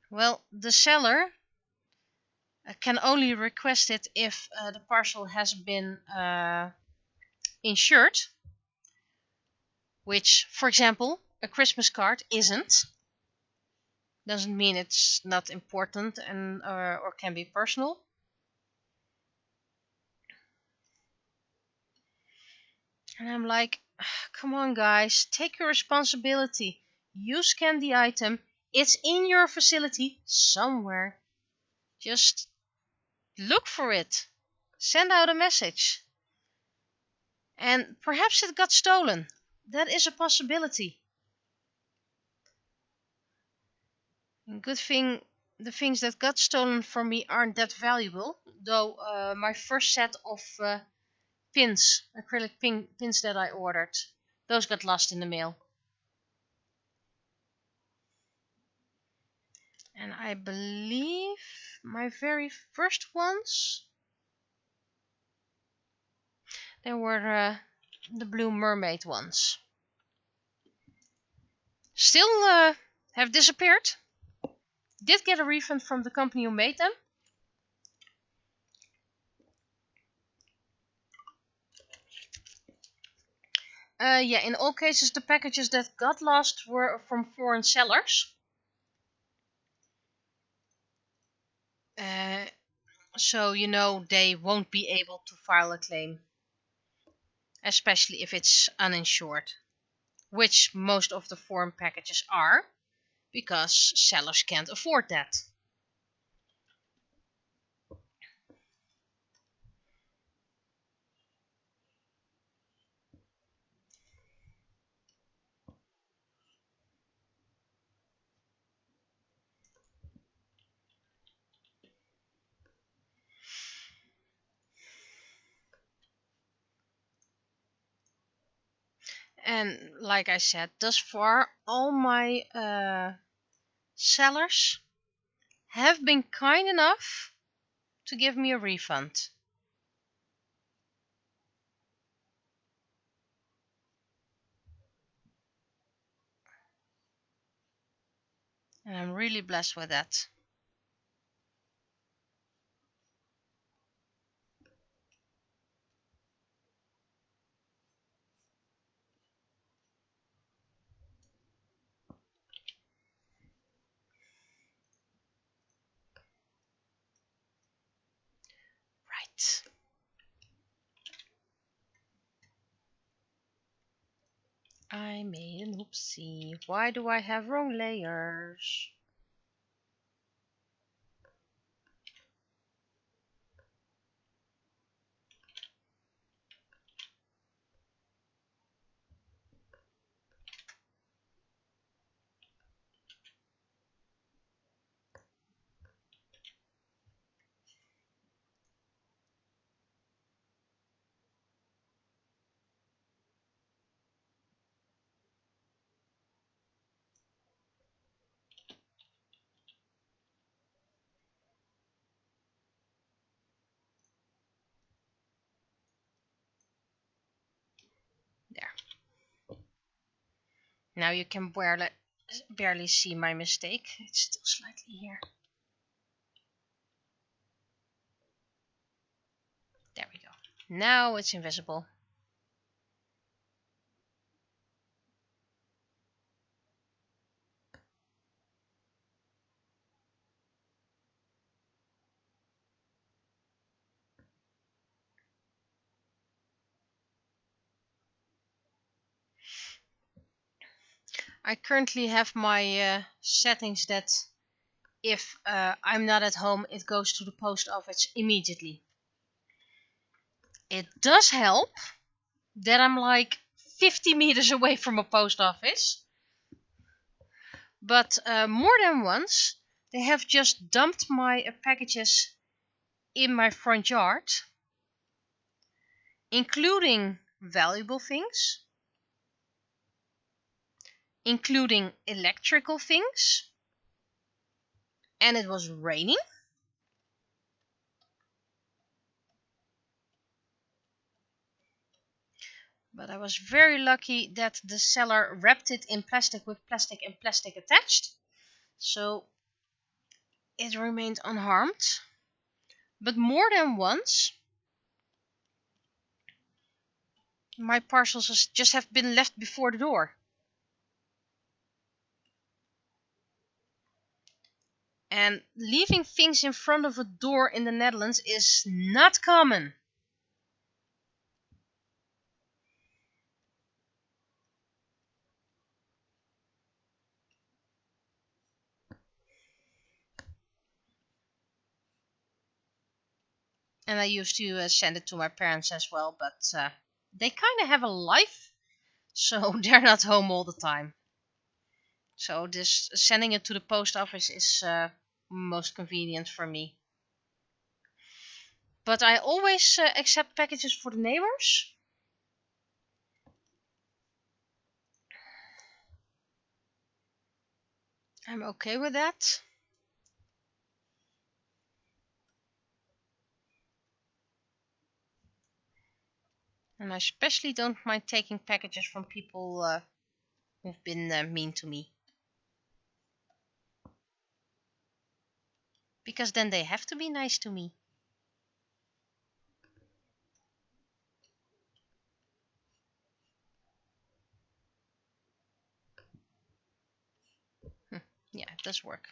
Well, the seller can only request it if the parcel has been insured, which, for example, a Christmas card isn't. Doesn't mean it's not important and or can be personal. And I'm like, come on guys, take your responsibility. You scan the item. It's in your facility somewhere. Just look for it. Send out a message. And perhaps it got stolen. That is a possibility. And good thing the things that got stolen from me aren't that valuable. Though my first set of pins, acrylic pins that I ordered, those got lost in the mail. And I believe my very first ones, they were the Blue Mermaid ones. Still have disappeared. Did get a refund from the company who made them. Yeah, in all cases the packages that got lost were from foreign sellers. So you know they won't be able to file a claim. Especially if it's uninsured. Which most of the foreign packages are. Because sellers can't afford that. And like I said, thus far all my sellers have been kind enough to give me a refund. And I'm really blessed with that. Right. I made an oopsie. Why do I have wrong layers? There. Now you can barely see my mistake. It's still slightly here. There we go. Now it's invisible. I currently have my settings that if I'm not at home, it goes to the post office immediately. It does help that I'm like 50 meters away from a post office. But more than once, they have just dumped my packages in my front yard. including valuable things, including electrical things, and it was raining. But I was very lucky that the seller wrapped it in plastic with plastic and plastic attached, so it remained unharmed. But more than once, my parcels just have been left before the door. And leaving things in front of a door in the Netherlands is not common. And I used to send it to my parents as well, but they kind of have a life, so they're not home all the time. So this sending it to the post office is most convenient for me. But I always accept packages for the neighbors. I'm okay with that. And I especially don't mind taking packages from people who've been mean to me. Because then they have to be nice to me. Yeah, it does work.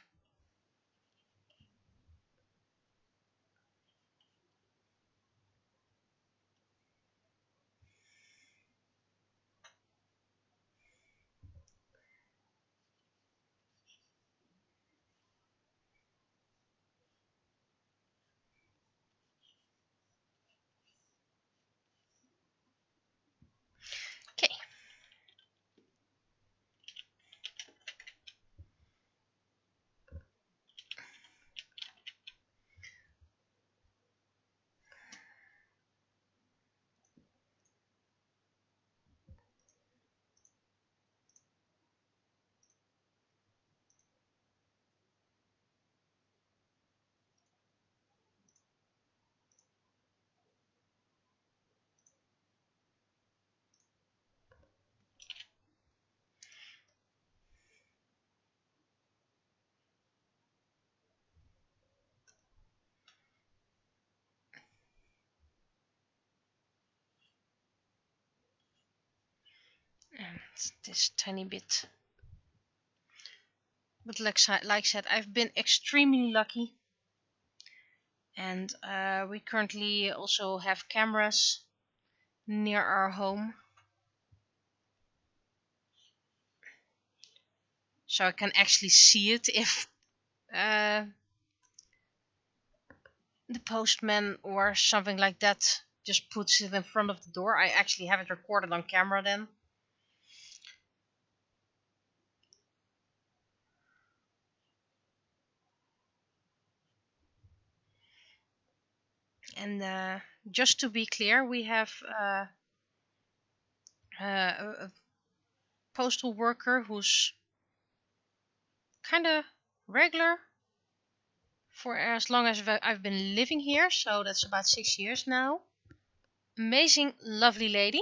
Okay. And this tiny bit. But like I said, I've been extremely lucky. And we currently also have cameras near our home. So I can actually see it if the postman or something like that just puts it in front of the door. I actually have it recorded on camera then. And just to be clear, we have a postal worker who's kind of regular for as long as I've been living here, so that's about 6 years now. Amazing, lovely lady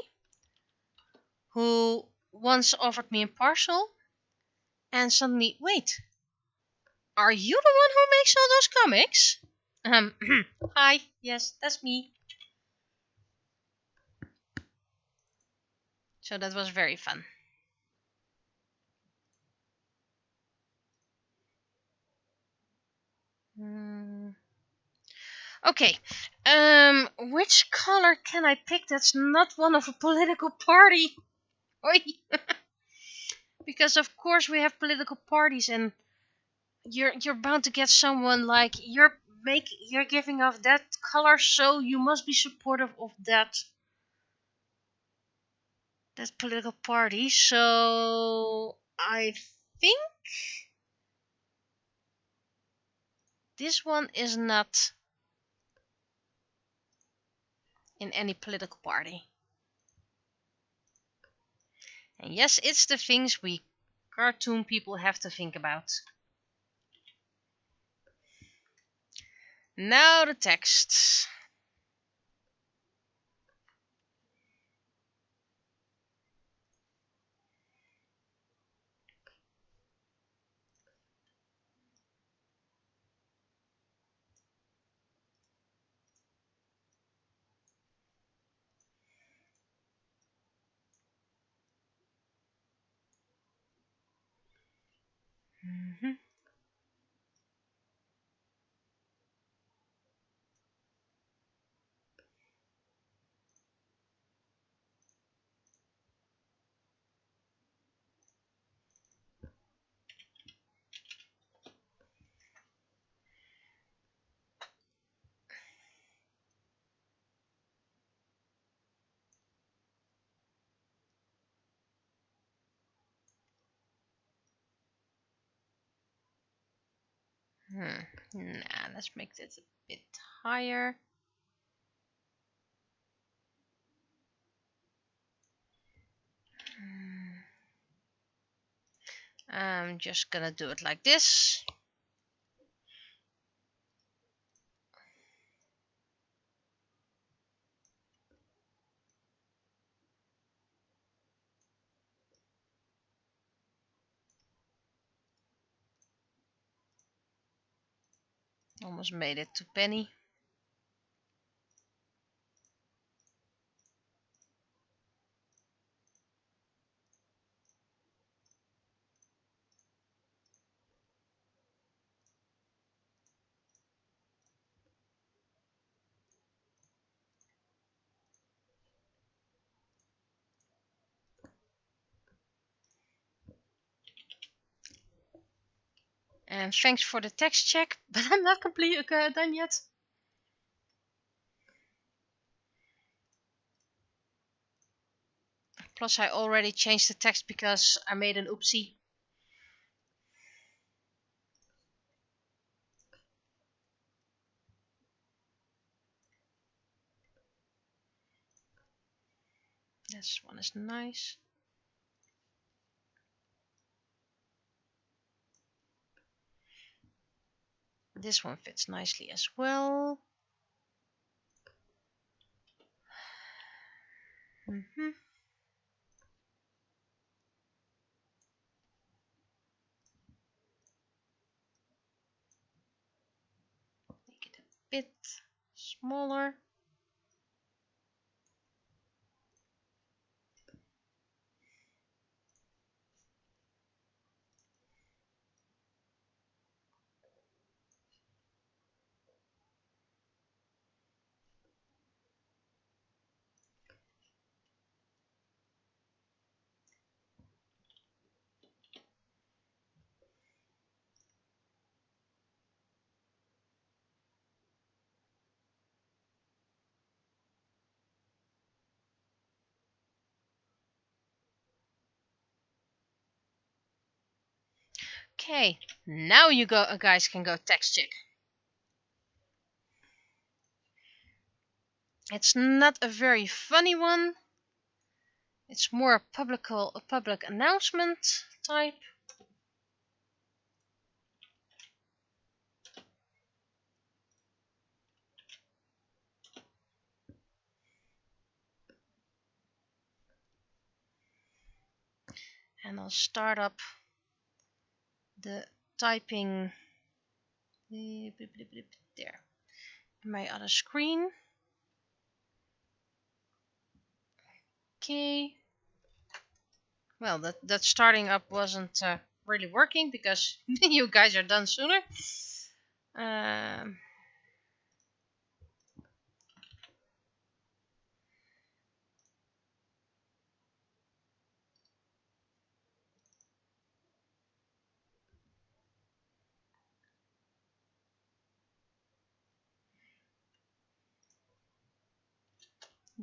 who once offered me a parcel, and suddenly, wait, are you the one who makes all those comics? Hi, yes, that's me. So that was very fun. Okay, which color can I pick that's not one of a political party? Because of course we have political parties, and you're bound to get someone like you're giving off that color, so you must be supportive of that political party. So I think this one is not in any political party. And yes, it's the things we cartoon people have to think about. Now the text. Mm-hmm. Nah, let's make this a bit higher. I'm just gonna do it like this. Almost made it to penny. And thanks for the text check, but I'm not completely done yet. Plus I already changed the text because I made an oopsie. This one is nice. This one fits nicely as well. Make it a bit smaller. Okay, now you guys can go text check. It's not a very funny one. It's more a public announcement type. And I'll start up the typing there. My other screen. Okay. Well, that starting up wasn't really working because you guys are done sooner.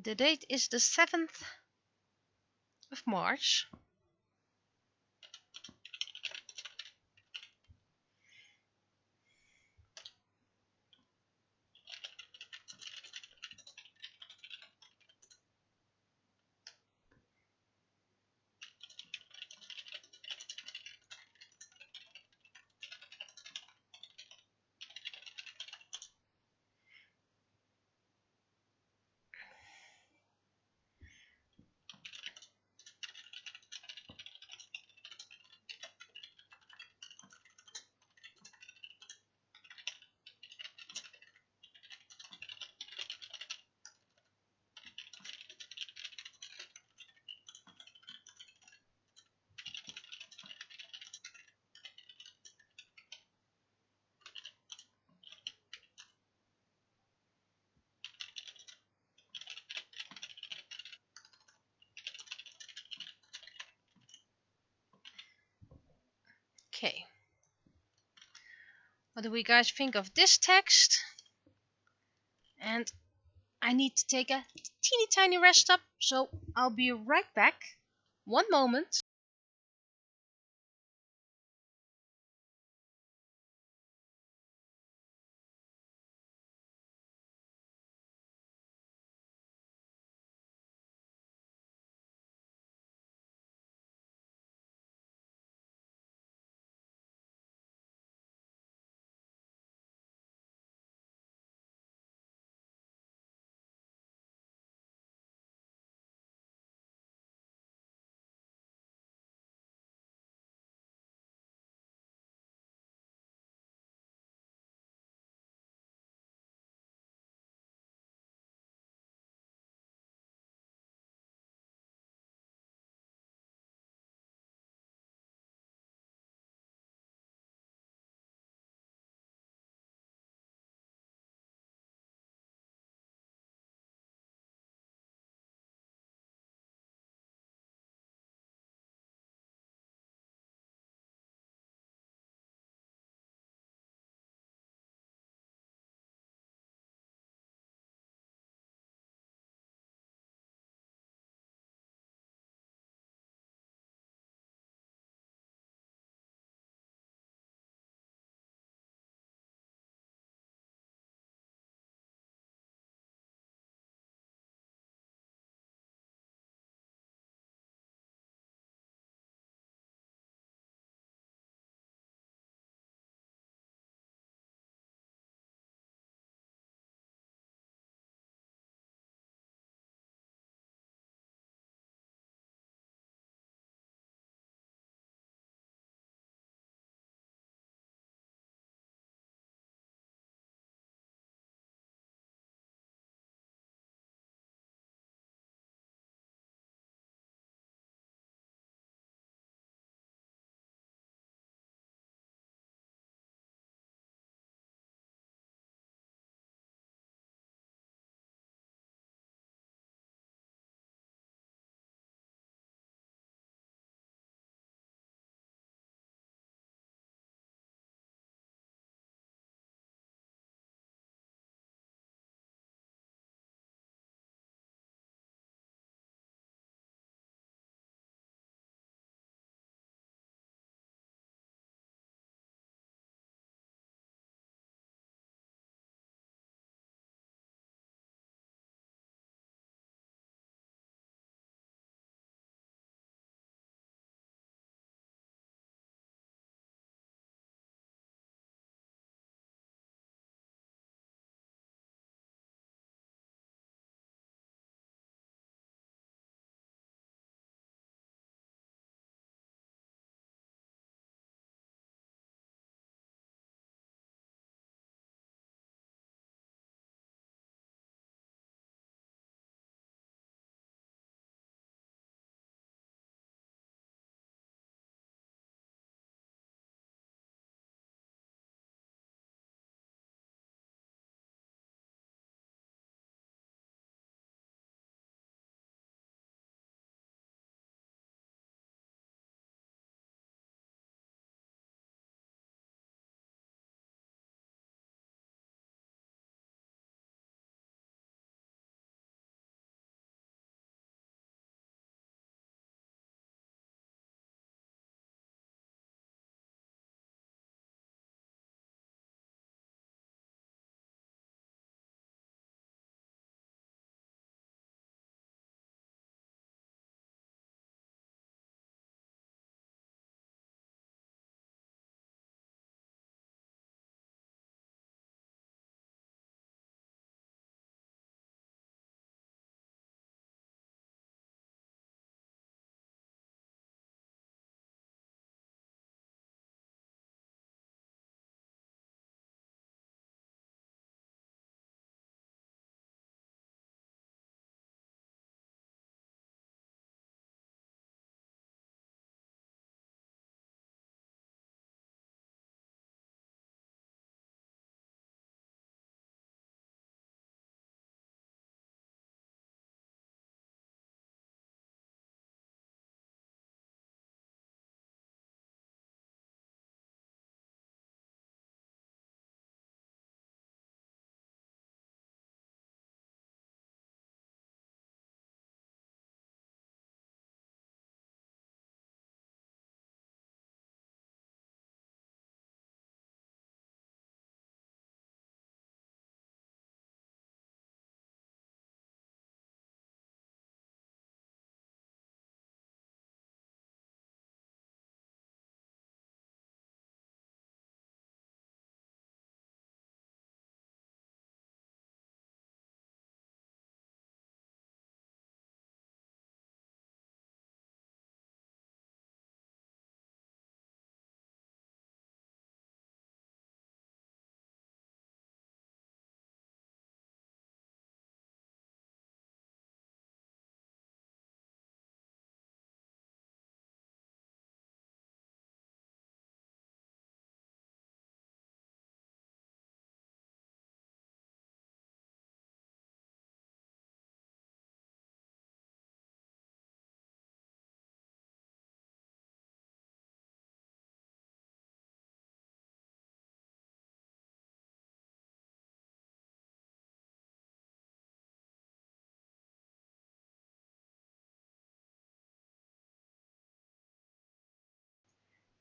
The date is the 7th of March. Okay. What do we guys think of this text? And I need to take a teeny tiny rest stop, so I'll be right back. One moment.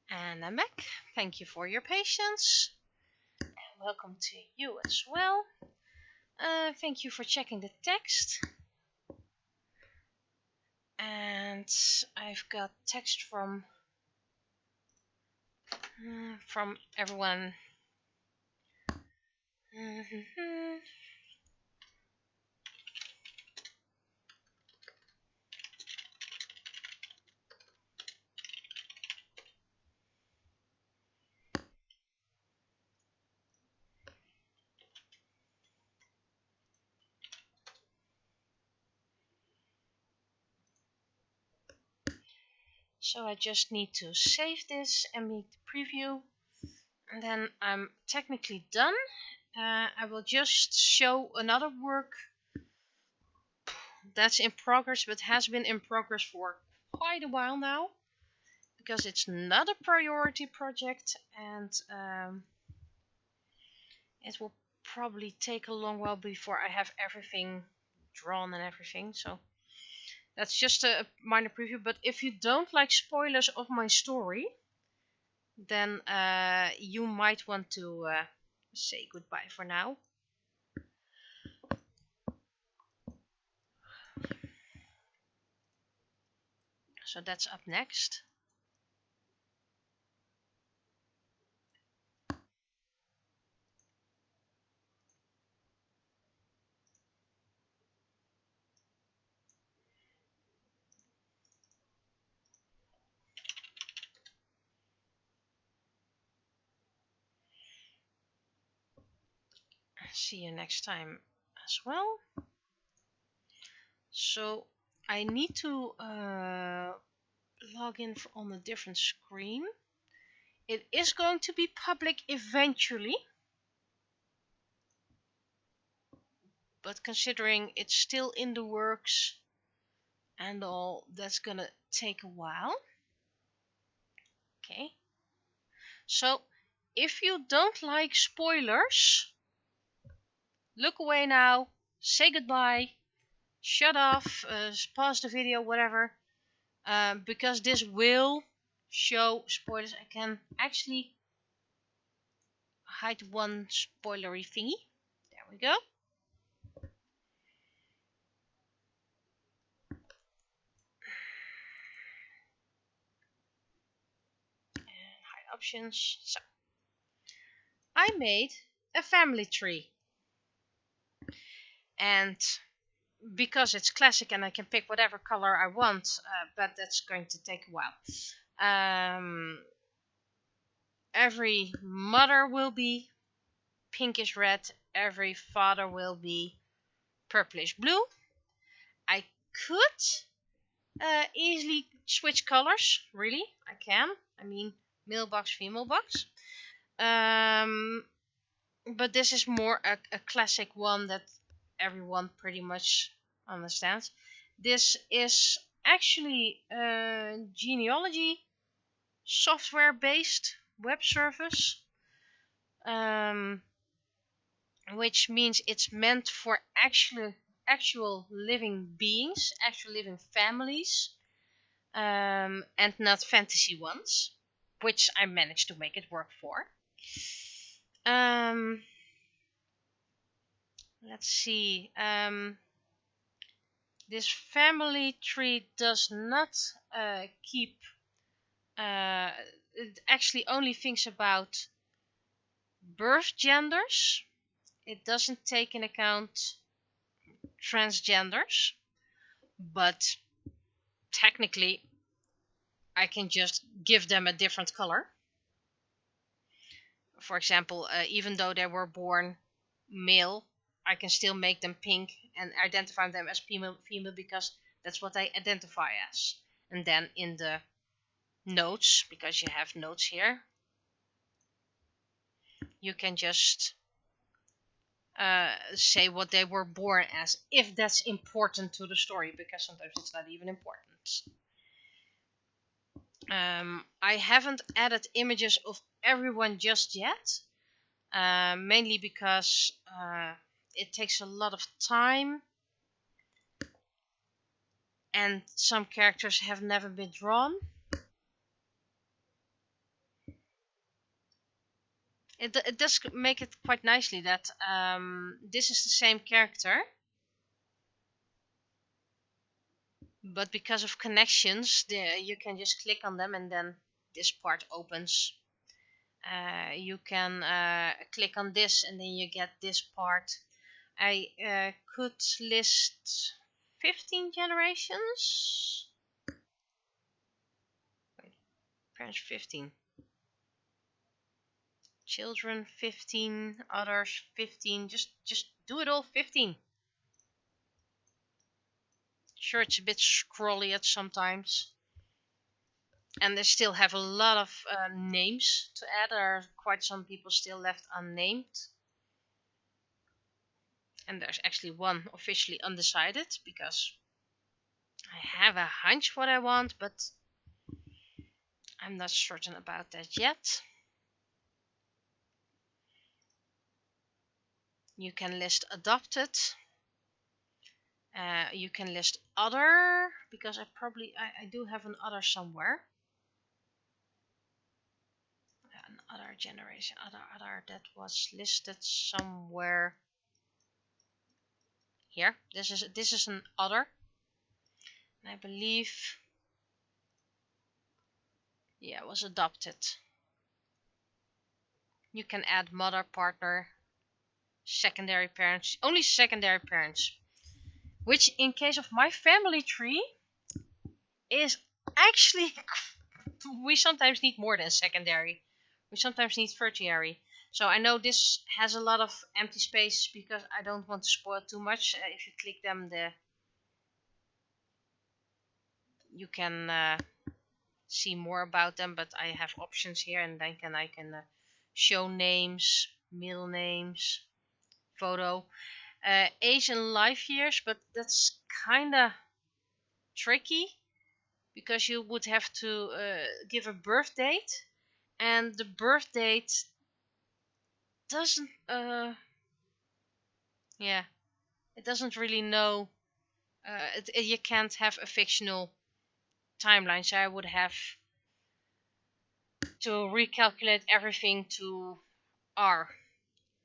And I'm back. Thank you for your patience. And welcome to you as well. Thank you for checking the text. And I've got text from everyone. So I just need to save this and make the preview. And then I'm technically done. I will just show another work that's in progress, but has been in progress for quite a while now. Because it's not a priority project, and it will probably take a long while before I have everything drawn and everything. So that's just a minor preview. But if you don't like spoilers of my story, then you might want to say goodbye for now. So that's up next. See you next time as well. So I need to log in on a different screen. It is going to be public eventually, but considering it's still in the works and all, that's gonna take a while. Okay, so if you don't like spoilers, look away now, say goodbye, shut off, pause the video, whatever, because this will show spoilers. I can actually hide one spoilery thingy. There we go. And hide options. So I made a family tree, and because it's classic and I can pick whatever color I want, but that's going to take a while. Every mother will be pinkish red, every father will be purplish blue. I could easily switch colors, really, I can. I mean, male box, female box. But this is more a classic one that everyone pretty much understands. This is actually a genealogy software based web service, which means it's meant for actual living beings, actual living families, and not fantasy ones, which I managed to make it work for. Let's see. This family tree does not keep. It actually only thinks about birth genders. It doesn't take in account transgenders, but technically, I can just give them a different color. For example, even though they were born male, I can still make them pink and identify them as female because that's what I identify as. And then in the notes, because you have notes here, you can just say what they were born as, if that's important to the story, because sometimes it's not even important. I haven't added images of everyone just yet, mainly because it takes a lot of time and some characters have never been drawn. It does make it quite nicely that this is the same character, but because of connections, you can just click on them and then this part opens. You can click on this and then you get this part. I could list 15 generations. Wait, parents 15. Children 15, others 15. Just do it all 15. Sure, it's a bit scrolly at sometimes. And they still have a lot of names to add. There are quite some people still left unnamed. And there's actually one officially undecided because I have a hunch what I want, but I'm not certain about that yet. You can list adopted. You can list other, because I do have an other somewhere. An other generation, other that was listed somewhere. Here, this is an other. And I believe, yeah, it was adopted. You can add mother, partner, secondary parents, only secondary parents. Which, in case of my family tree, is actually we sometimes need more than secondary. We sometimes need tertiary. So I know this has a lot of empty space because I don't want to spoil too much. If you click them, you can see more about them. But I have options here, and then I can show names, middle names, photo, age and life years. But that's kind of tricky because you would have to give a birth date, and the birth date doesn't it doesn't really know. You can't have a fictional timeline, so I would have to recalculate everything to our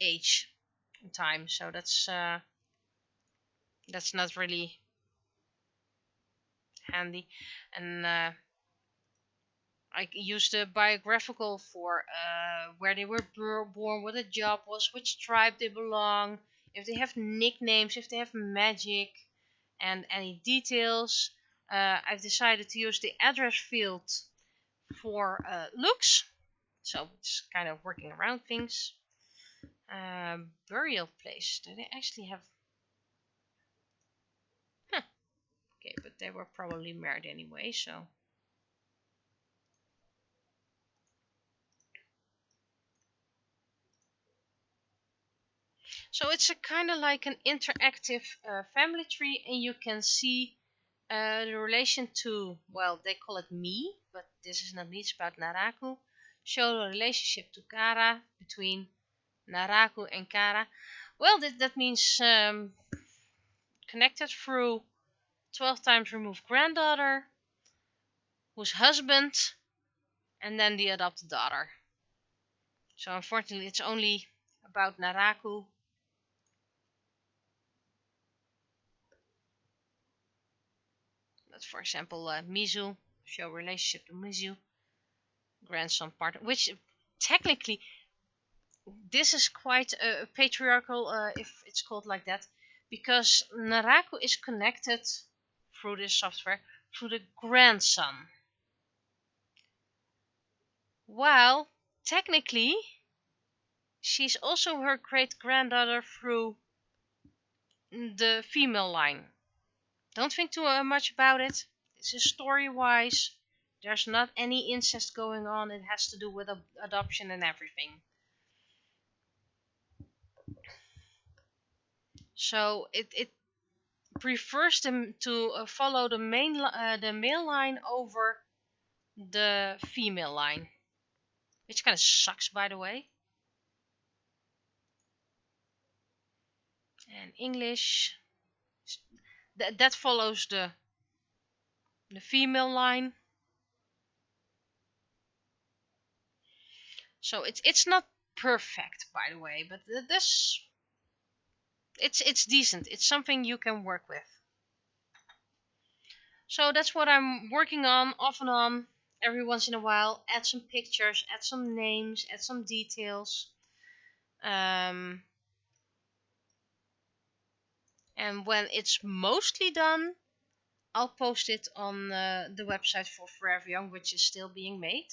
age and time. So that's not really handy. And I use the biographical for where they were born, what the job was, which tribe they belong, if they have nicknames, if they have magic, and any details. I've decided to use the address field for looks, so it's kind of working around things. Burial place. Do they actually have? Huh. Okay, but they were probably married anyway, so. So it's a kind of like an interactive family tree, and you can see the relation to, well, they call it me, but this is not me, it's about Naraku. Show the relationship to Kara, between Naraku and Kara. Well, that means connected through 12 times removed granddaughter, whose husband, and then the adopted daughter. So unfortunately it's only about Naraku. But for example, Mizu, show relationship to Mizu, grandson partner, which technically this is quite patriarchal, if it's called like that, because Naraku is connected through this software through the grandson, while technically she's also her great granddaughter through the female line. Don't think too much about it. This is story wise. There's not any incest going on. It has to do with adoption and everything. So it prefers them to follow the male line over the female line, which kind of sucks, by the way. And English, that follows the female line. So it's not perfect, by the way, but this it's decent. It's something you can work with. So that's what I'm working on, off and on, every once in a while. Add some pictures, add some names, add some details. And when it's mostly done, I'll post it on the website for Forever Young, which is still being made.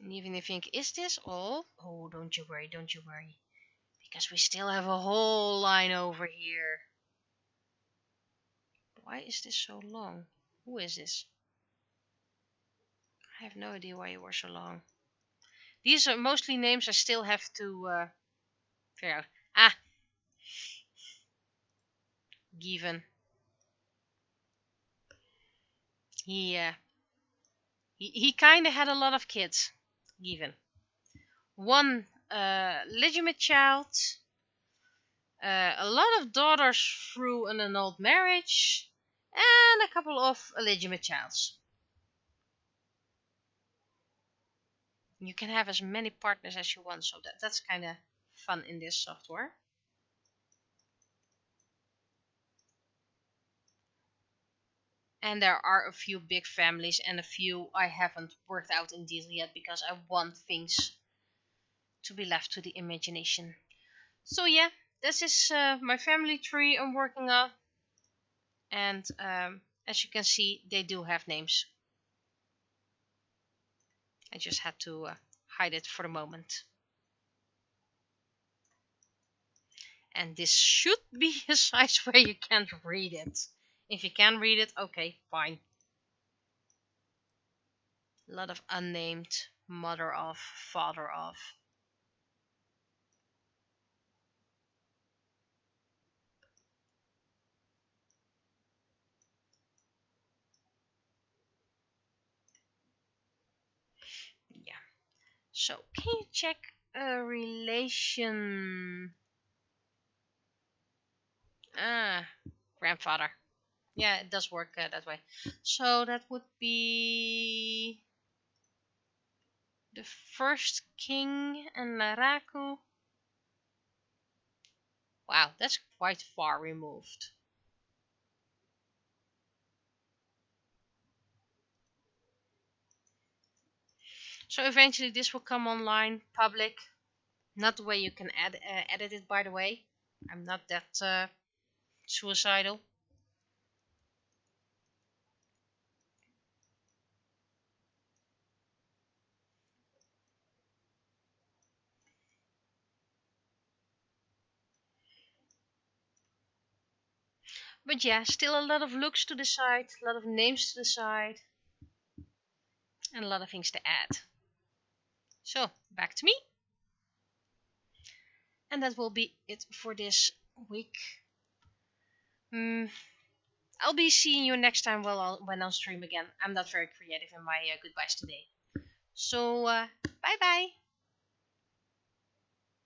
And even if you think, is this all? Oh, don't you worry, don't you worry. Because we still have a whole line over here. Why is this so long? Who is this? I have no idea why you were so long. These are mostly names I still have to figure out. Ah, Given. He kind of had a lot of kids. Given. One legitimate child. A lot of daughters through an annulled marriage. And a couple of illegitimate childs. You can have as many partners as you want, so that's kind of fun in this software. And there are a few big families and a few I haven't worked out in detail yet because I want things to be left to the imagination. So yeah, this is my family tree I'm working on. And as you can see, they do have names. I just had to hide it for the moment. And this should be a size where you can't read it. If you can read it, okay, fine. A lot of unnamed, mother of, father of. Yeah. So, can you check a relation? Grandfather. Yeah, it does work that way. So that would be the first king and Naraku. Wow, that's quite far removed. So eventually this will come online, public. Not the way you can edit it, by the way. I'm not that suicidal. But yeah, still a lot of looks to decide, a lot of names to decide, and a lot of things to add. So, back to me. And that will be it for this week. I'll be seeing you next time when I'll stream again. I'm not very creative in my goodbyes today. So, bye bye.